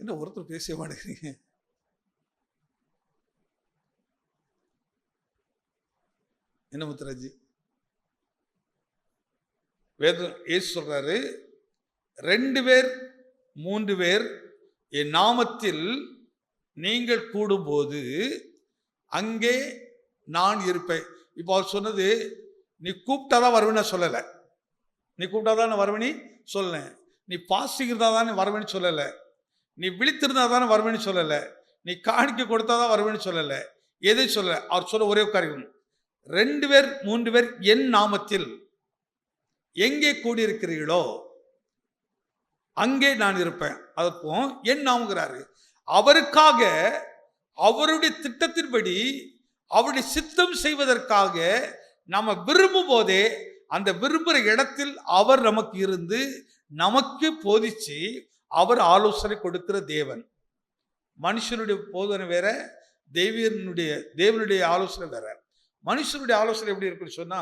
என்ன ஒருத்தர் பேச மாட்டேங்கிறீங்க? என்ன முத்துராஜி? வேதம் இயேசு சொல்றாரு, 2 பேர் 3 பேர் என் நாமத்தில் நீங்கள் கூடும்போது அங்கே நான் இருப்பேன். இப்போ அவர் சொன்னது, நீ கூப்பிட்டாதான் வருவேன்னு சொல்லலை. நீ கூப்பிட்டாதான் நான் வருவேன்னு சொல்லல. நீ பாசிங் இருந்தாதான் வருவேன்னு சொல்லலை. நீ விழித்திருந்தா தானே வருவேன்னு சொல்லலை. நீ காணிக்க கொடுத்தாதான் வருவேன்னு சொல்லலை. எதை சொல்லலை? அவர் சொல்ல ஒரே காரியம், 2 பேர் 3 பேர் என் நாமத்தில் எங்கே கூடியிருக்கிறீர்களோ அங்கே நான் இருப்பேன். அதற்கும் என் நாமங்கிறாரு. அவருக்காக, அவருடைய திட்டத்தின்படி, அவருடைய சித்தம் செய்வதற்காக நாம விரும்பும் போதே அந்த விரும்புகிற இடத்தில் அவர் நமக்கு இருந்து நமக்கு போதிச்சு அவர் ஆலோசனை கொடுக்கிற தேவன். மனுஷனுடைய போதனை வேற, தேவனுடைய ஆலோசனை வேற. மனுஷனுடைய ஆலோசனை எப்படி இருக்குன்னு சொன்னா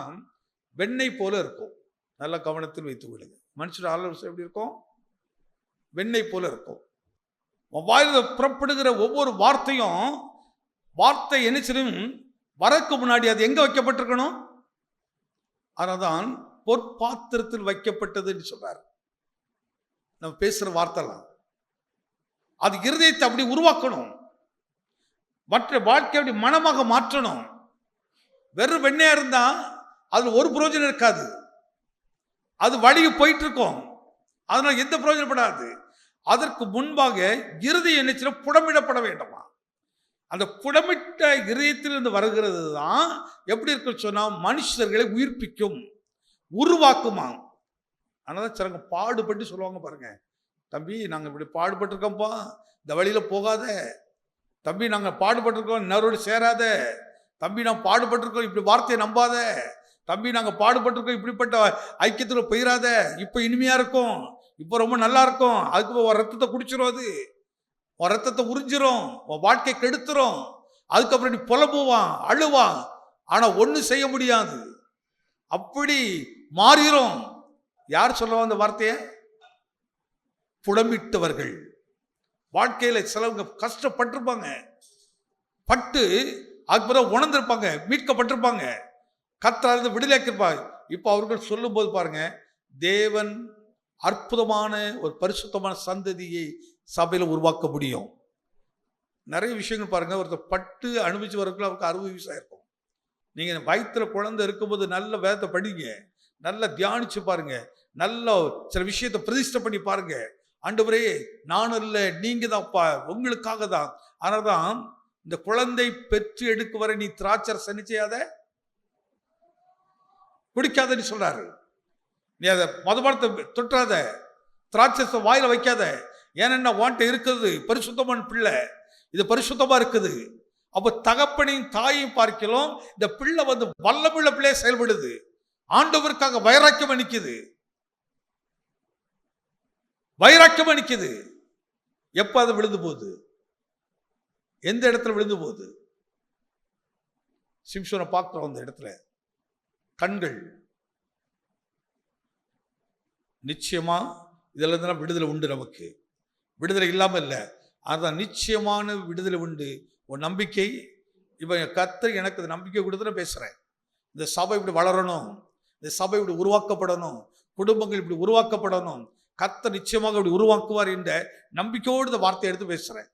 வெண்ணெய் போல இருக்கும். நல்ல கவனத்தில் வைத்துக் கொள்ளுங்க. மனுஷனுடைய ஆலோசனை எப்படி இருக்கும்? வெண்ணெய் போல இருக்கும். வாயில புறப்படுகிற ஒவ்வொரு வார்த்தையும், வார்த்தை என்ன செய்யும்? வரக்கு முன்னாடி அது எங்க வைக்கப்பட்டிருக்கணும்? அதனால்தான் பொற்பாத்திரத்தில் வைக்கப்பட்டது என்று சொல்றாரு. நம்ம பேசுற வார்த்தைலாம் அது இருதயத்தை அப்படி உருவாக்கணும், மற்ற வாழ்க்கை அப்படி மனமாக மாற்றணும். வெறும் வெண்ணையா இருந்தா அதுல ஒரு பிரயோஜனம் இருக்காது. அது வழிக்கு போயிட்டு இருக்கும், அதனால எந்த பிரயோஜனப்படாது. அதற்கு முன்பாக இருதயம் என்ன புடமிடப்பட வேண்டுமா? அந்த புடமிட்ட இருதயத்திலிருந்து வருகிறது தான் எப்படி இருக்கு சொன்னா மனுஷர்களை உயிர்ப்பிக்கும், உருவாக்குமா. அதனால சிலங்க பாடுபட்டு சொல்லுவாங்க பாருங்க, தம்பி நாங்கள் இப்படி பாடுபட்டிருக்கோம்ப்பா, இந்த வழியில போகாத தம்பி, நாங்கள் பாடுபட்டிருக்கோம் இன்னொரு சேராத தம்பி, நான் பாடுபட்டிருக்கோம் இப்படி வார்த்தையை நம்பாத தம்பி, நாங்கள் பாடுபட்டிருக்கோம் இப்படிப்பட்ட ஐக்கியத்தில் போயிடாத, இப்போ இனிமையா இருக்கும், இப்போ ரொம்ப நல்லா இருக்கும், அதுக்கு ஒரு ரத்தத்தை குடிச்சிரும், அது ஒரு ரத்தத்தை உறிஞ்சிரும், உன் வாழ்க்கை கெடுத்துரும், அதுக்கப்புறம் நீ புலம்புவான் அழுவான், ஆனா ஒன்றும் செய்ய முடியாது, அப்படி மாறிடும். யார் சொல்லுவாங்க அந்த வார்த்தையை? புடமிட்டவர்கள். வாழ்க்கையில சிலவங்க கஷ்டப்பட்டிருப்பாங்க, பட்டு அதுக்கப்புறம் உணர்ந்திருப்பாங்க, மீட்கப்பட்டிருப்பாங்க, கர்த்தரால் விடுதலையாக்கிருப்பாங்க. இப்போ அவர்கள் சொல்லும் போது பாருங்க, தேவன் அற்புதமான ஒரு பரிசுத்தமான சந்ததியை சபையில உருவாக்க முடியும். நிறைய விஷயங்கள் பாருங்க, ஒருத்தர் பட்டு அனுபவிச்சு வரக்குள்ள அவருக்கு 60 வயசு ஆயிருக்கும். நீங்க வயிற்றுல குழந்தை இருக்கும்போது நல்ல வேதத்தை படிங்க, நல்லா தியானிச்சு பாருங்க, நல்ல சில விஷயத்தை பிரதிஷ்டை பண்ணி பாருங்க. ஆண்டவரே நான் அல்ல நீங்க தான்ப்பா, உங்களுக்காக தான். அதனால்தான் இந்த குழந்தை பெற்று எடுக்க வரை நீ திராட்சரசம் என்ன செய்யாத, குடிக்காதன்னு சொல்றாரு. நீ அதை மதுபானத்தை தொட்டாத, திராட்சரசத்தை வாயில வைக்காத. ஏன்னா வாண்ட இருக்கிறது பரிசுத்தமான பிள்ளை, இது பரிசுத்தமா இருக்குது. அப்ப தகப்பனையும் தாயையும் பார்க்கலாம், இந்த பிள்ளை வல்லமுள்ள பிள்ளைய செயல்படுது, ஆண்டவருக்காக வைராக்கியம் அணிக்குது, வைராக்கியம் அணிக்குது. எப்ப அது விழுந்து போகுது? எந்த இடத்துல விழுந்து போகுது? சிம்சோனை பார்க்கிறோம், அந்த இடத்துல கண்கள் நிச்சயமா இதெல்லாம் தான் விடுதலை உண்டு. நமக்கு விடுதலை இல்லாம இல்லை, அதுதான் நிச்சயமான விடுதலை உண்டு. ஒரு நம்பிக்கை. இப்ப கர்த்தர் எனக்கு நம்பிக்கை கொடுத்து பேசுறேன். இந்த சபை இப்படி வளரணும், இந்த சபை இப்படி உருவாக்கப்படணும், குடும்பங்கள் இப்படி உருவாக்கப்படணும், கர்த்தர் நிச்சயமாக இப்படி உருவாக்குவார் என்ற நம்பிக்கையோடு இந்த வார்த்தையை எடுத்து பேசுறேன்.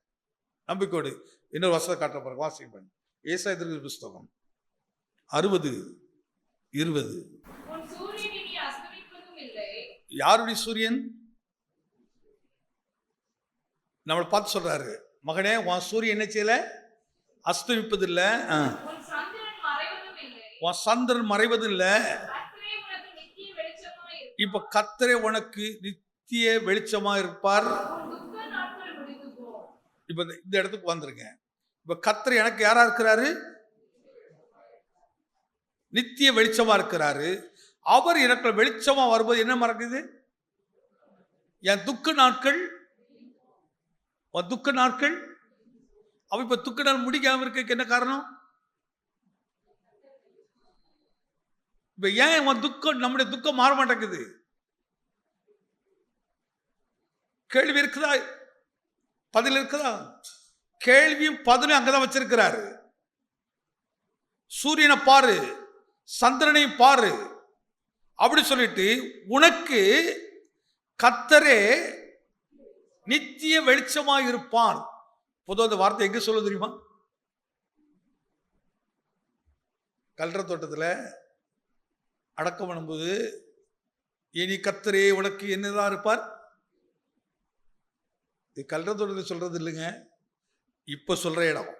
நம்பிக்கையோடு. இன்னொரு வசனத்தை காட்ட பாருங்க, வாசிப்பேன். ஏசாயா தீர்க்கதரிசி புஸ்தகம் 60:20. யாருடைய சூரியன்? நம்மளை பார்த்து சொல்றாரு, மகனே உன் சூரியன் என்ன செய்யல, அஸ்தமிப்பதில்லை, உன் சந்திரன் மறைவதில்லை. இப்ப கர்த்தரே உனக்கு நித்திய வெளிச்சமா இருப்பார். இப்ப இந்த இடத்துக்கு வந்துருங்க. இப்ப கர்த்தர் எனக்கு யாரா இருக்கிறாரு? நித்திய வெளிச்சமா இருக்கிறாரு. அவர் எனக்கு வெளிச்சமா வரும்போது என்ன மறக்குது? என் துக்க நாட்கள் துக்க நாட்கள். அவ இப்ப துக்க நாள் முடிக்காம இருக்க என்ன காரணம்? இப்ப ஏன் துக்கம், நம்முடைய துக்கம் மாற மாட்டேங்குது? கேள்வி இருக்குதா? பதில் இருக்குதா? கேள்வியும் பதிலும் அங்கதான் வச்சிருக்கிறாரு. சூரியனை பாரு, சந்திரனையும் பாரு அப்படி சொல்லிட்டு உனக்கு கர்த்தரே நித்திய வெளிச்சமாய் இருப்பான். பொதுவாக அந்த வார்த்தை எங்க சொல்ல தெரியுமா? கல்ற தோட்டத்தில் அடக்கம் பண்ணும்போது இனி கர்த்தரே உனக்கு என்னதான் இருப்பார். இது கல்ற தோட்டத்தில் சொல்றது இல்லைங்க, இப்ப சொல்ற இடம்.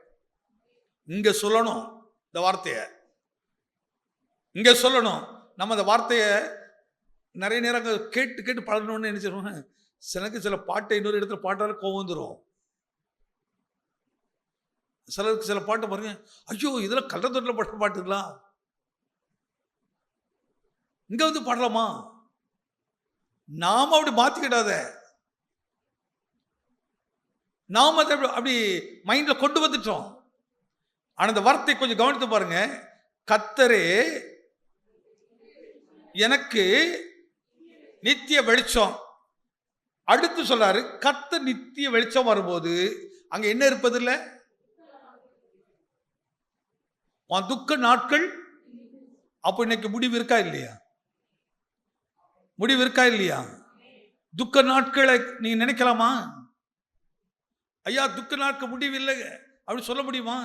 இங்க சொல்லணும், இந்த வார்த்தைய இங்க சொல்லணும். நம்ம இந்த வார்த்தைய நிறைய நேரம் கேட்டு கேட்டு பழகணும்னு என்ன சொல்லுவாங்க. சிலருக்கு சில பாட்டை இன்னொரு இடத்துல பாட்டால கோவம் வந்துடும். சிலருக்கு சில பாட்டை பாருங்க, ஐயோ இதெல்லாம் கல்ற தோட்டத்தில் பாட்ட பாட்டுங்களா, இங்க வந்து பாடலாமா? நாம அப்படி மாத்திக்கிடாத, நாம அதை அப்படி மைண்ட்ல கொண்டு வந்துட்டோம். ஆனா இந்த வார்த்தை கொஞ்சம் கவனித்து பாருங்க. கர்த்தரே எனக்கு நித்திய வெளிச்சம். அடுத்து சொல்றாரு, கர்த்தர் நித்திய வெளிச்சம் வரும்போது அங்க என்ன இருப்பதில்லை? துக்க நாட்கள். அப்ப இன்னைக்கு முடிவு இருக்கா இல்லையா? முடிவு இருக்கா இல்லையா? துக்க நாட்களை நீங்க நினைக்கலாமா? ஐயா துக்க நாட்கள் முடிவு இல்லை அப்படி சொல்ல முடியுமா?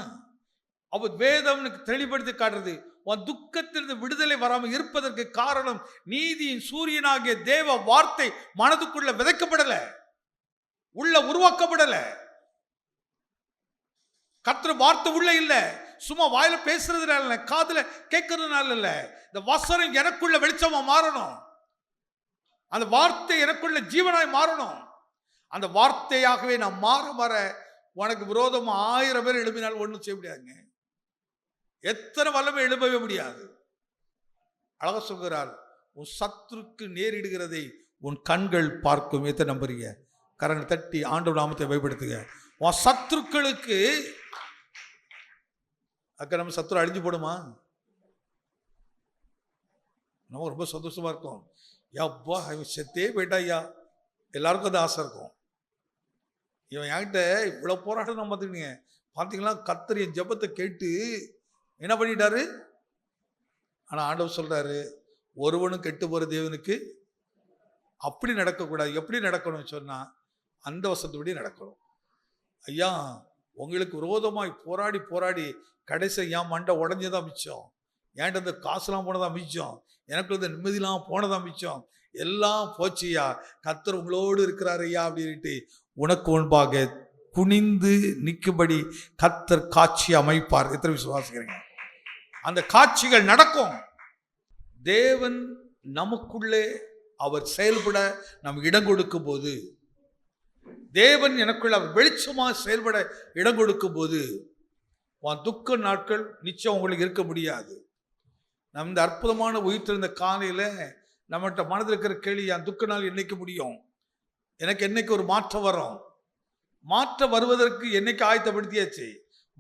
அவ வேதம் தெளிவுபடுத்தி காட்டுறது, உன் துக்கத்திலிருந்து விடுதலை வராமல் இருப்பதற்கு காரணம் நீதியின் சூரியனாகிய தேவ வார்த்தை மனதுக்குள்ள விதைக்கப்படல, உள்ள உருவாக்கப்படல. கர்த்தர் வார்த்தை உள்ள இல்ல, சும்மா வாயில பேசுறதுனால, காதுல கேட்கறதுனால இல்ல. இந்த வசனம் எனக்குள்ள வெளிச்சமா மாறணும், அந்த வார்த்தை எனக்குள்ள ஜீவனாய் மாறணும். அந்த வார்த்தையாகவே நான் மாற மாற உனக்கு விரோதம் 1000 பேர் எழுப்பினால் ஒன்றும் செய்ய முடியாதுங்க. எத்தனை வல்லமை எழுப்பவே முடியாது. அழகா சொல்கிறார், உன் சத்துருக்கு நேரிடுகிறதை உன் கண்கள் பார்க்கும். எத்தனை நம்புறீங்க? கரங்களை தட்டி ஆண்டவர் நாமத்தை பயன்படுத்துங்க. உன் சத்துருக்களுக்கு அக்கா நம்ம சத்துரு அழிஞ்சு போடுமா? நம்ம ரொம்ப சந்தோஷமா இருக்கும். யப்பா இவன் செத்தே போயிட்டா ஐயா, எல்லாருக்கும் அந்த ஆசை இருக்கும். இவன் என்கிட்ட இவ்வளோ போராட்டம் நம்ம பார்த்துக்கிங்க. பார்த்தீங்களா, கர்த்தர் என் ஜெபத்தை கேட்டு என்ன பண்ணிட்டாரு. ஆனால் ஆண்டவர் சொல்றாரு, ஒருவனும் கெட்டு போகிற தேவனுக்கு அப்படி நடக்கக்கூடாது. எப்படி நடக்கணும்னு சொன்னால் அந்த வசனத்துபடி நடக்கணும். ஐயா உங்களுக்கு விரோதமாய் போராடி போராடி கடைசி என் மண்டை உடஞ்சதான் மிச்சம், ஏன்ட்டு அந்த காசுலாம் போனதான் மிச்சம், எனக்கு இந்த நிம்மதியெலாம் போனதான் மிச்சம், எல்லாம் போச்சியா, கர்த்தர் உங்களோடு இருக்கிறார் ஐயா அப்படின்ட்டு உனக்கு முன்பாக குனிந்து நிற்கும்படி கர்த்தர் காட்சி அமைப்பார். எத்தனை விசுவாசிக்கிறீங்க? அந்த காட்சிகள் நடக்கும். தேவன் நமக்குள்ளே அவர் செயல்பட நாம் இடம் கொடுக்கும் போது, தேவன் எனக்குள்ள அவர் வெளிச்சமாக செயல்பட இடம் கொடுக்கும் போது துக்க நாட்கள் நிச்சயம் உங்களுக்கு இருக்க முடியாது. நம்ம இந்த அற்புதமான உயிர்த்தெழுந்த காலையில் நம்மகிட்ட மனதில் இருக்கிற கேள்வி, என் துக்க நாள் என்னைக்கு முடியும், எனக்கு என்னைக்கு ஒரு மாற்றம் வரும்? மாற்றம் வருவதற்கு என்னைக்கு ஆயத்தப்படுத்தியாச்சு.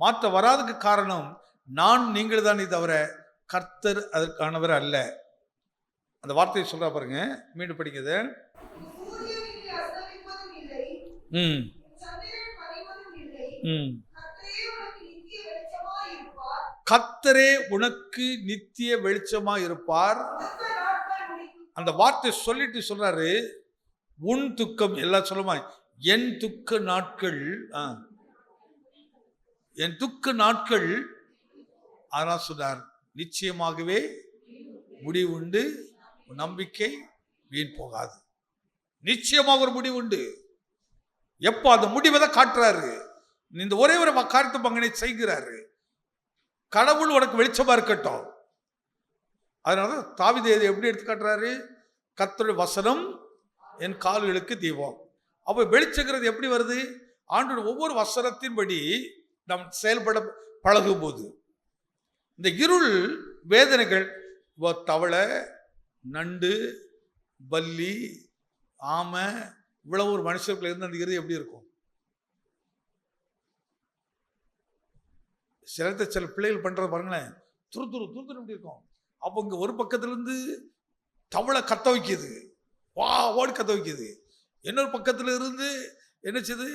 மாற்றம் வராதுக்கு காரணம் நான் நீங்கள் தானே தவிர கர்த்தர் அதற்கானவர் அல்ல. அந்த வார்த்தையை சொல்ற பாருங்க, மீண்டும் படிக்குது. கர்த்தரே உனக்கு நித்திய வெளிச்சமா இருப்பார். அந்த வார்த்தை சொல்லிட்டு சொல்றாரு, உன் துக்கம் எல்லாம் சொல்லுமா, என் துக்க நாட்கள், என் துக்க நாட்கள். அதனால் சொன்னார், நிச்சயமாகவே முடிவு உண்டு, நம்பிக்கை வீண் போகாது. நிச்சயமாக ஒரு முடிவு உண்டு. எப்போ அந்த முடிவை தான் காட்டுறாரு. இந்த ஒரே ஒரு காரியத்தை பங்கனை செய்கிறாரு. கடவுள் உனக்கு வெளிச்சமா இருக்கட்டும். அதனால தாவீது எப்படி எடுத்து காட்டுறாரு, கர்த்தருடைய வசனம் என் கால்களுக்கு தீபம். அப்ப வெளிச்சங்கிறது எப்படி வருது? ஆண்டோட ஒவ்வொரு வசனத்தின்படி நாம் செயல்பட பழகும் போது. இந்த இருள் வேதனைகள். தவளை, நண்டு, பல்லி, ஆமை, இவ்வளவு ஒரு மனுஷருக்குள்ள இருந்து அந்த இறுதி எப்படி இருக்கும்? சில பிள்ளைகள் பண்றது பாருங்களேன், துரு துரு துரு துரு எப்படி இருக்கும். அப்போ இங்க ஒரு பக்கத்துல இருந்து தவளை கத்த வைக்குது, வா ஓடி கத்த வைக்குது. இன்னொரு பக்கத்துல இருந்து என்ன செய்யுது,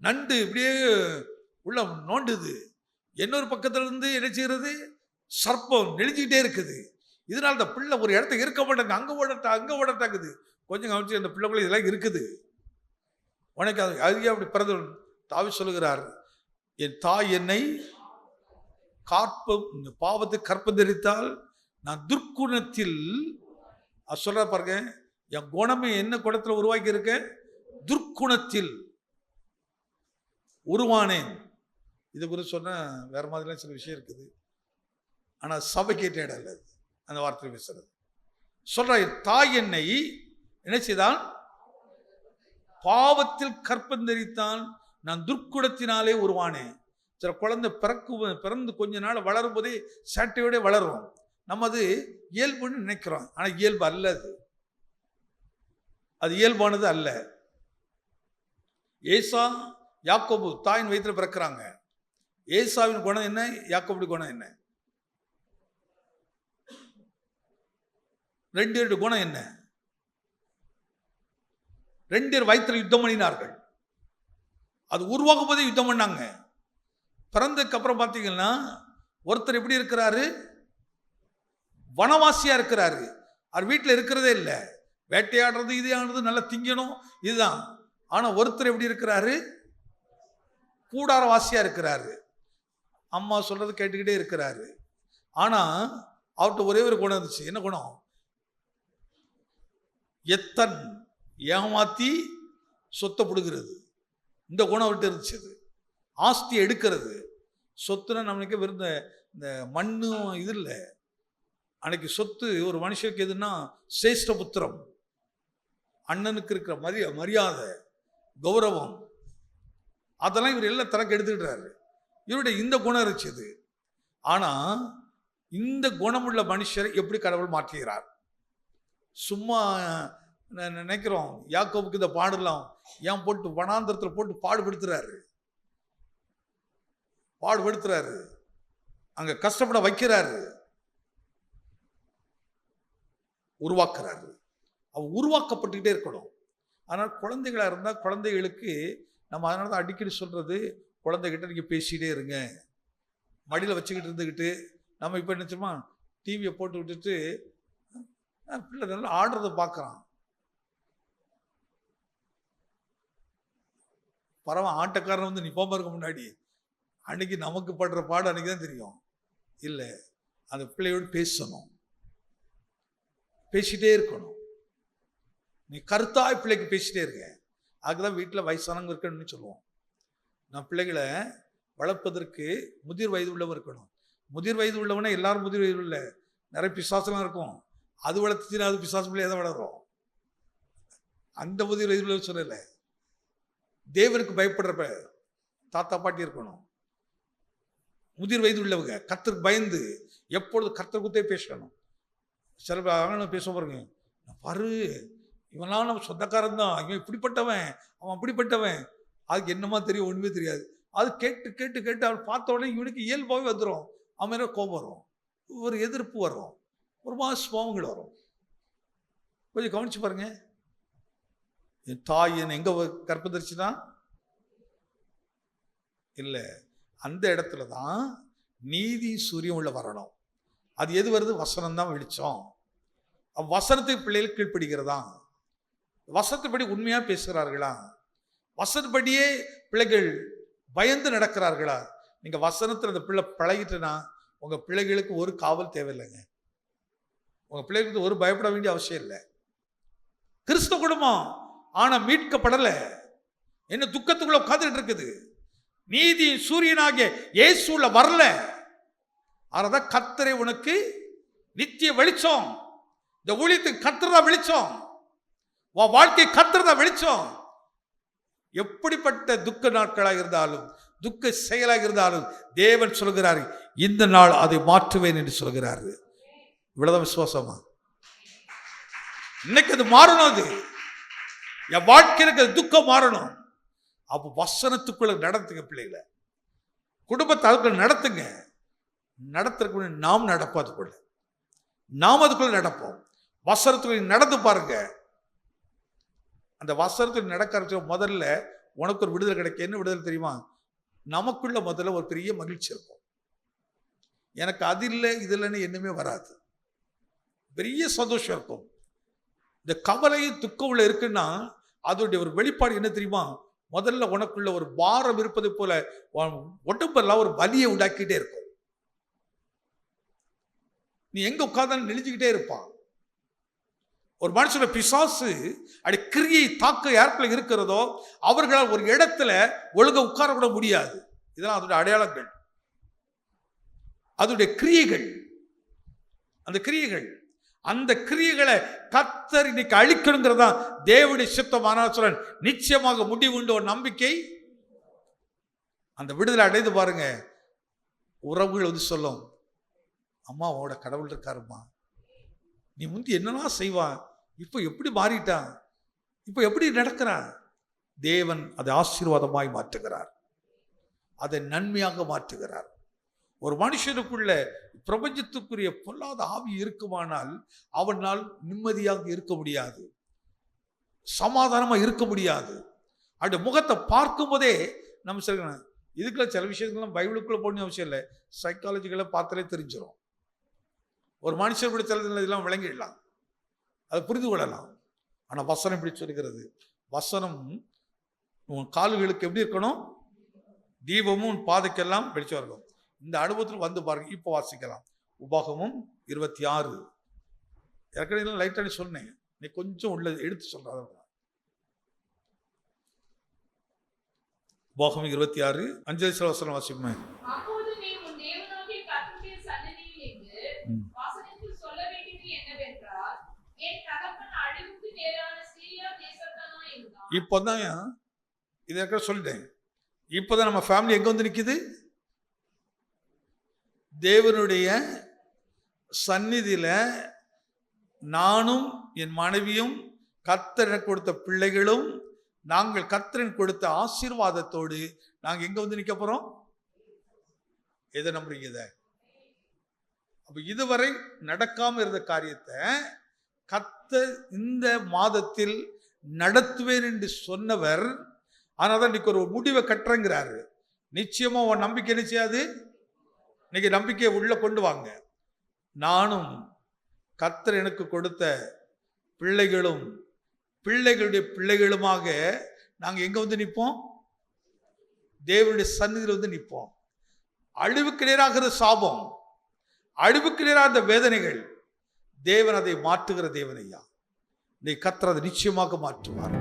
நண்டு இப்படியே உள்ள நோண்டுது. இன்னொரு பக்கத்துல இருந்து என்ன செய்யறது, சர்ப்பம் நெளிஞ்சுக்கிட்டே இருக்குது. இதனால அந்த பிள்ளை ஒரு இடத்த இருக்க மாட்டாங்க, அங்க ஓடட்டாக்குது. கொஞ்சம் கவனிச்சு அந்த பிள்ளைக்குள்ள இதெல்லாம் இருக்குது. உனக்கு அதுக்கே அப்படி பிறந்த தாவி சொல்லுகிறார், என் தாய் என்னை பாவத்தை கற்பந்தரித்தால் நான் துர்க்குணத்தில் சொல்ற பாருங்க, என் குணமே என்ன குணத்துல உருவாக்கி இருக்க, துர்க்குணத்தில் உருவானேன். இது குறித்து சொன்ன வேற மாதிரிலாம் சில விஷயம் இருக்குது. ஆனா சபை கேட்ட இடம் இல்லை அந்த வார்த்தை பேசுறது. சொல்ற தாய் என்னை என்ன செய்தான், பாவத்தில் கற்பந்தரித்தான், நான் துர்க்குணத்தினாலே உருவானேன். சில குழந்தை பிறந்து கொஞ்ச நாள் வளரும் போதே சாட்டையோட வளரும். நம்ம அது இயல்புன்னு நினைக்கிறோம், ஆனா இயல்பு அல்ல. அது இயல்பானது அல்ல. ஏசா யாக்கோபு தாயின் வயிற்றுல பிறக்கிறாங்க. ஏசாவின் குணம் என்ன, யாக்கோபுடைய குணம் என்ன? ரெண்டு குணம் என்ன? ரெண்டு வயிற்றுல யுத்தம் பண்ணினார்கள். அது உருவாக்கும் போதே யுத்தம் பண்ணாங்க. பிறந்ததுக்கு அப்புறம் பார்த்தீங்கன்னா ஒருத்தர் எப்படி இருக்கிறாரு, வனவாசியா இருக்கிறாரு. அவர் வீட்டில் இருக்கிறதே இல்லை, வேட்டையாடுறது இது ஆனது நல்லா திங்கணும் இதுதான். ஆனா ஒருத்தர் எப்படி இருக்கிறாரு, கூடாரவாசியா இருக்கிறாரு, அம்மா சொல்றது கேட்டுக்கிட்டே இருக்கிறாரு. ஆனா அவர்கிட்ட ஒரே ஒரு குணம் இருந்துச்சு. என்ன குணம்? எத்தன் ஏமாத்தி சொத்தை பிடுங்கிறது. இந்த குணம் அவர்கிட்ட இருந்துச்சு. ஆஸ்தி எடுக்கிறது. சொத்துனா நம்மளுக்கு வெறும் இந்த மண்ணும் இது இல்லை. அன்னைக்கு சொத்து ஒரு மனுஷனுக்கு எதுன்னா சிரேஷ்ட புத்திரம், அண்ணனுக்கு இருக்கிற மரியாதை, கௌரவம், அதெல்லாம் இவர் எல்லாம் தனக்கு எடுத்துக்கிட்டாரு. இவருடைய இந்த குணம் இருந்துச்சு. ஆனா இந்த குணமுள்ள மனுஷரை எப்படி கடவுள் மாற்றுகிறார்? சும்மா நினைக்கிறோம் யாக்கோபுக்கு இந்த பாடலாம் ஏன் போட்டு வனாந்திரத்தில் போட்டு பாடுபடுத்துறாரு, அங்க கஷ்டப்பட வைக்கிறாரு, உருவாக்குறாரு. அவன் உருவாக்கப்பட்டுக்கிட்டே இருக்கணும். ஆனால் குழந்தைகளா இருந்தா குழந்தைகளுக்கு நம்ம அதனால தான் அடிக்கடி சொல்றது, குழந்தைகிட்ட நீங்க பேசிக்கிட்டே இருங்க. மடியில் வச்சுக்கிட்டு இருந்துக்கிட்டு நம்ம இப்போ நினச்சோமா டிவியை போட்டு விட்டுட்டு பிள்ளை நல்லா ஆடுறதை பார்க்குறான். பரவாயில்ல, ஆட்டக்காரன் வந்து நிப்பாம இருக்க முன்னாடி அன்னைக்கு நமக்கு படுற பாடு அன்னைக்கு தான் தெரியும். இல்லை, அந்த பிள்ளையோடு பேசணும், பேசிட்டே இருக்கணும். நீ கருத்தாய் பிள்ளைக்கு பேசிட்டே இருக்க. அதுக்குதான் வீட்டில் வயசானவங்க இருக்கணும்னு சொல்லுவோம். நான் பிள்ளைகளை வளர்ப்பதற்கு முதிர் வயது உள்ளவன் இருக்கணும். முதிர் வயது உள்ளவனே எல்லாரும் முதிர் வயது இல்லை, நிறைய பிசாசெல்லாம் இருக்கும். அது வளர்த்துச்சுன்னா அது பிசாசு பிள்ளையை தான் வளரும். அந்த முதிர் வயது உள்ளவர் சொல்லலை. தேவனுக்கு பயப்படுறப்ப தாத்தா பாட்டி இருக்கணும். முதிர் வயது உள்ளவங்க கர்த்தருக்கு பயந்து எப்பொழுது கர்த்தர் குத்தே பேசணும். சில பேச பாருங்க, பாரு இவனால நம்ம சொந்தக்காரன் தான், இவன் இப்படிப்பட்டவன், அவன் அப்படிப்பட்டவன். அதுக்கு என்னமா தெரியும், ஒண்ணுமே தெரியாது. அது கேட்டு கேட்டு கேட்டு அவன் பார்த்த உடனே இவனுக்கு இயல்பாகவே வந்துடும். அவன் மேலே கோபம் வரும், ஒரு எதிர்ப்பு வரும், ஒரு மாதிரி சுபாவங்கள் வரும். கொஞ்சம் கவனிச்சு பாருங்க. என் தாய் என்ன எங்க கற்பந்தரிச்சுதான் இல்லை, அந்த இடத்துல தான் நீதி சூரியன் உள்ள வரணும். அது எது வருது? வசனம் தான் வெளிச்சம். வசனத்தை பிள்ளைகள் கீழ்ப்படுகிறதா? வசனத்துப்படி உண்மையா பேசுகிறார்களா? வசனப்படியே பிள்ளைகள் பயந்து நடக்கிறார்களா? நீங்க வசனத்துல அந்த பிள்ளை பழகிட்டுனா உங்க பிள்ளைகளுக்கு ஒரு காவல் தேவையில்லைங்க. உங்க பிள்ளைகளுக்கு ஒரு பயப்பட வேண்டிய அவசியம் இல்லை. கிறிஸ்தவ குடும்பம் ஆனா மீட்கப்படலை, என்ன துக்கத்துக்குள்ள உட்கார்ந்துட்டு இருக்குது. நீதி சூரியனாகிய இயேசுல வரல. அதனால கர்த்தரே உனக்கு நித்திய வெளிச்சம். இந்த ஊழியத்துக்கு கர்த்தர் தான் வெளிச்சம், உன் வாழ்க்கை கர்த்தர் தான் வெளிச்சம். எப்படிப்பட்ட துக்க நாட்களாக இருந்தாலும், துக்க செயலாக இருந்தாலும் தேவன் சொல்கிறார், இந்த நாள் அதை மாற்றுவேன் என்று சொல்கிறாரு. இவ்வளவுதான் விசுவாசமா? இன்னைக்கு அது மாறணும். அது என் வாழ்க்கையில துக்கம் மாறணும். அப்போ வசனத்துக்குள்ள நடத்துங்க பிள்ளைகளை, குடும்பத்தை அதுக்குள்ள நடத்துங்க. நடத்துறதுக்குள்ள நாம் நடப்போம், அதுக்குள்ள நாம் அதுக்குள்ள நடப்போம். வசனத்துக்குள்ள நடந்து பாருங்க. அந்த வசனத்துக்கு நடக்க முதல்ல உனக்கு ஒரு விடுதலை கிடைக்கும். என்ன விடுதலை தெரியுமா? நமக்குள்ள முதல்ல ஒரு பெரிய மகிழ்ச்சி இருக்கும். எனக்கு அது இல்லை இது இல்லைன்னு என்னமே வராது, பெரிய சந்தோஷம் இருக்கும். இந்த கவலையும் துக்கம் உள்ள இருக்குன்னா அதோடைய ஒரு வெளிப்பாடு என்ன தெரியுமா? முதல்ல உனக்குள்ள ஒரு பாரம் இருப்பது போல உடம்பெல்லாம் ஒரு வலியை உண்டாக்கிட்டே இருக்கும். நீ எங்க உட்கார்ந்தாலும் நெளிஞ்சுக்கிட்டே இருப்பான். ஒரு மனுஷன பிசாசு அடி கிரியை தாக்க யாருக்குள்ள இருக்கிறதோ அவர்களால் ஒரு இடத்துல ஒழுங்க உட்கார கூட முடியாது. இதெல்லாம் அதோட அடையாளங்கள், அதோடைய கிரியைகள். அந்த கிரியைகள், அந்த கிரியைகளை கர்த்தர் இன்னைக்கு அழிக்கணுங்கிறதா தேவனுடைய சித்தமான நிச்சயமாக முடிவுண்டு ஒரு நம்பிக்கை. அந்த விடுதலை அடைந்து பாருங்க. உறவுகள் வந்து சொல்லும், அம்மா அவனோட கடவுள் இருக்காருமா, நீ முந்தி என்னெல்லாம் செய்வான், இப்போ எப்படி மாறிட்டான், இப்போ எப்படி நடக்கிறான். தேவன் அதை ஆசீர்வாதமாய் மாற்றுகிறார், அதை நன்மையாக மாற்றுகிறார். ஒரு மனுஷனுக்குள்ள பிரபஞ்சத்துக்குரிய பொல்லாத ஆவி இருக்குமானால் அவனால் நிம்மதியாக இருக்க முடியாது, சமாதானமா இருக்க முடியாது. அவருடைய முகத்தை பார்க்கும் போதே நம்ம சொல்லணும். இதுக்குள்ள சில விஷயங்கள்லாம் பைபிளுக்குள்ள போடணும் அவசியம் இல்லை, சைக்காலஜிக்கலை பார்த்தாலே தெரிஞ்சிடும். ஒரு மனுஷனுடைய சிலது இதெல்லாம் விளங்கிடலாம், அதை புரிந்து கொள்ளலாம். ஆனால் வசனம் எப்படி சொல்கிறது? வசனம் உன் கால்களுக்கு எப்படி இருக்கணும்? தீபமும் உன் பாதைக்கெல்லாம் வெளிச்சம் இருக்கும். இந்த அனுபவத்தில் வந்து பாருங்க. இப்போ வாசிக்கலாம். உபாகமும் 26. ஏற்கனவே லைட்டாக சொன்னேன், நீ கொஞ்சம் உள்ள எடுத்து சொல்ற. உபாகமும் 26 5 வசனம் வாசிப்போமே. இப்போதான் இதை சொல்லிட்டேன். இப்போதான் நம்ம ஃபேமிலி எங்க வந்து நிற்குது? தேவனுடைய சந்நிதியில நானும் என் மனைவியும் கர்த்தர் எனக்கு கொடுத்த பிள்ளைகளும் நாங்கள் கர்த்தர் கொடுத்த ஆசீர்வாதத்தோடு நாங்கள் எங்க வந்து நிற்க போறோம்? எதை நம்புறீங்க? இதை அப்ப இதுவரை நடக்காம இருந்த காரியத்தை கர்த்தர் இந்த மாதத்தில் நடத்துவேன் என்று சொன்னவர். ஆனால் இன்னைக்கு ஒரு முடிவை கட்டுறங்கிறாரு. நிச்சயமா உன் நம்பிக்கை என்ன செய்யாது? இன்னைக்கு நம்பிக்கையை உள்ள கொண்டு வாங்க. நானும் கர்த்தர் எனக்கு கொடுத்த பிள்ளைகளும் பிள்ளைகளுடைய பிள்ளைகளுமாக நாங்கள் எங்க வந்து நிற்போம்? தேவனுடைய சந்நிதியில் வந்து நிற்போம். அழிவுக்கு நேராகிற சாபம், அழிவுக்கு நேராக அந்த வேதனைகள், தேவன் அதை மாற்றுகிற தேவனையா. நீ கர்த்தர் அதை நிச்சயமாக மாற்றுவார்.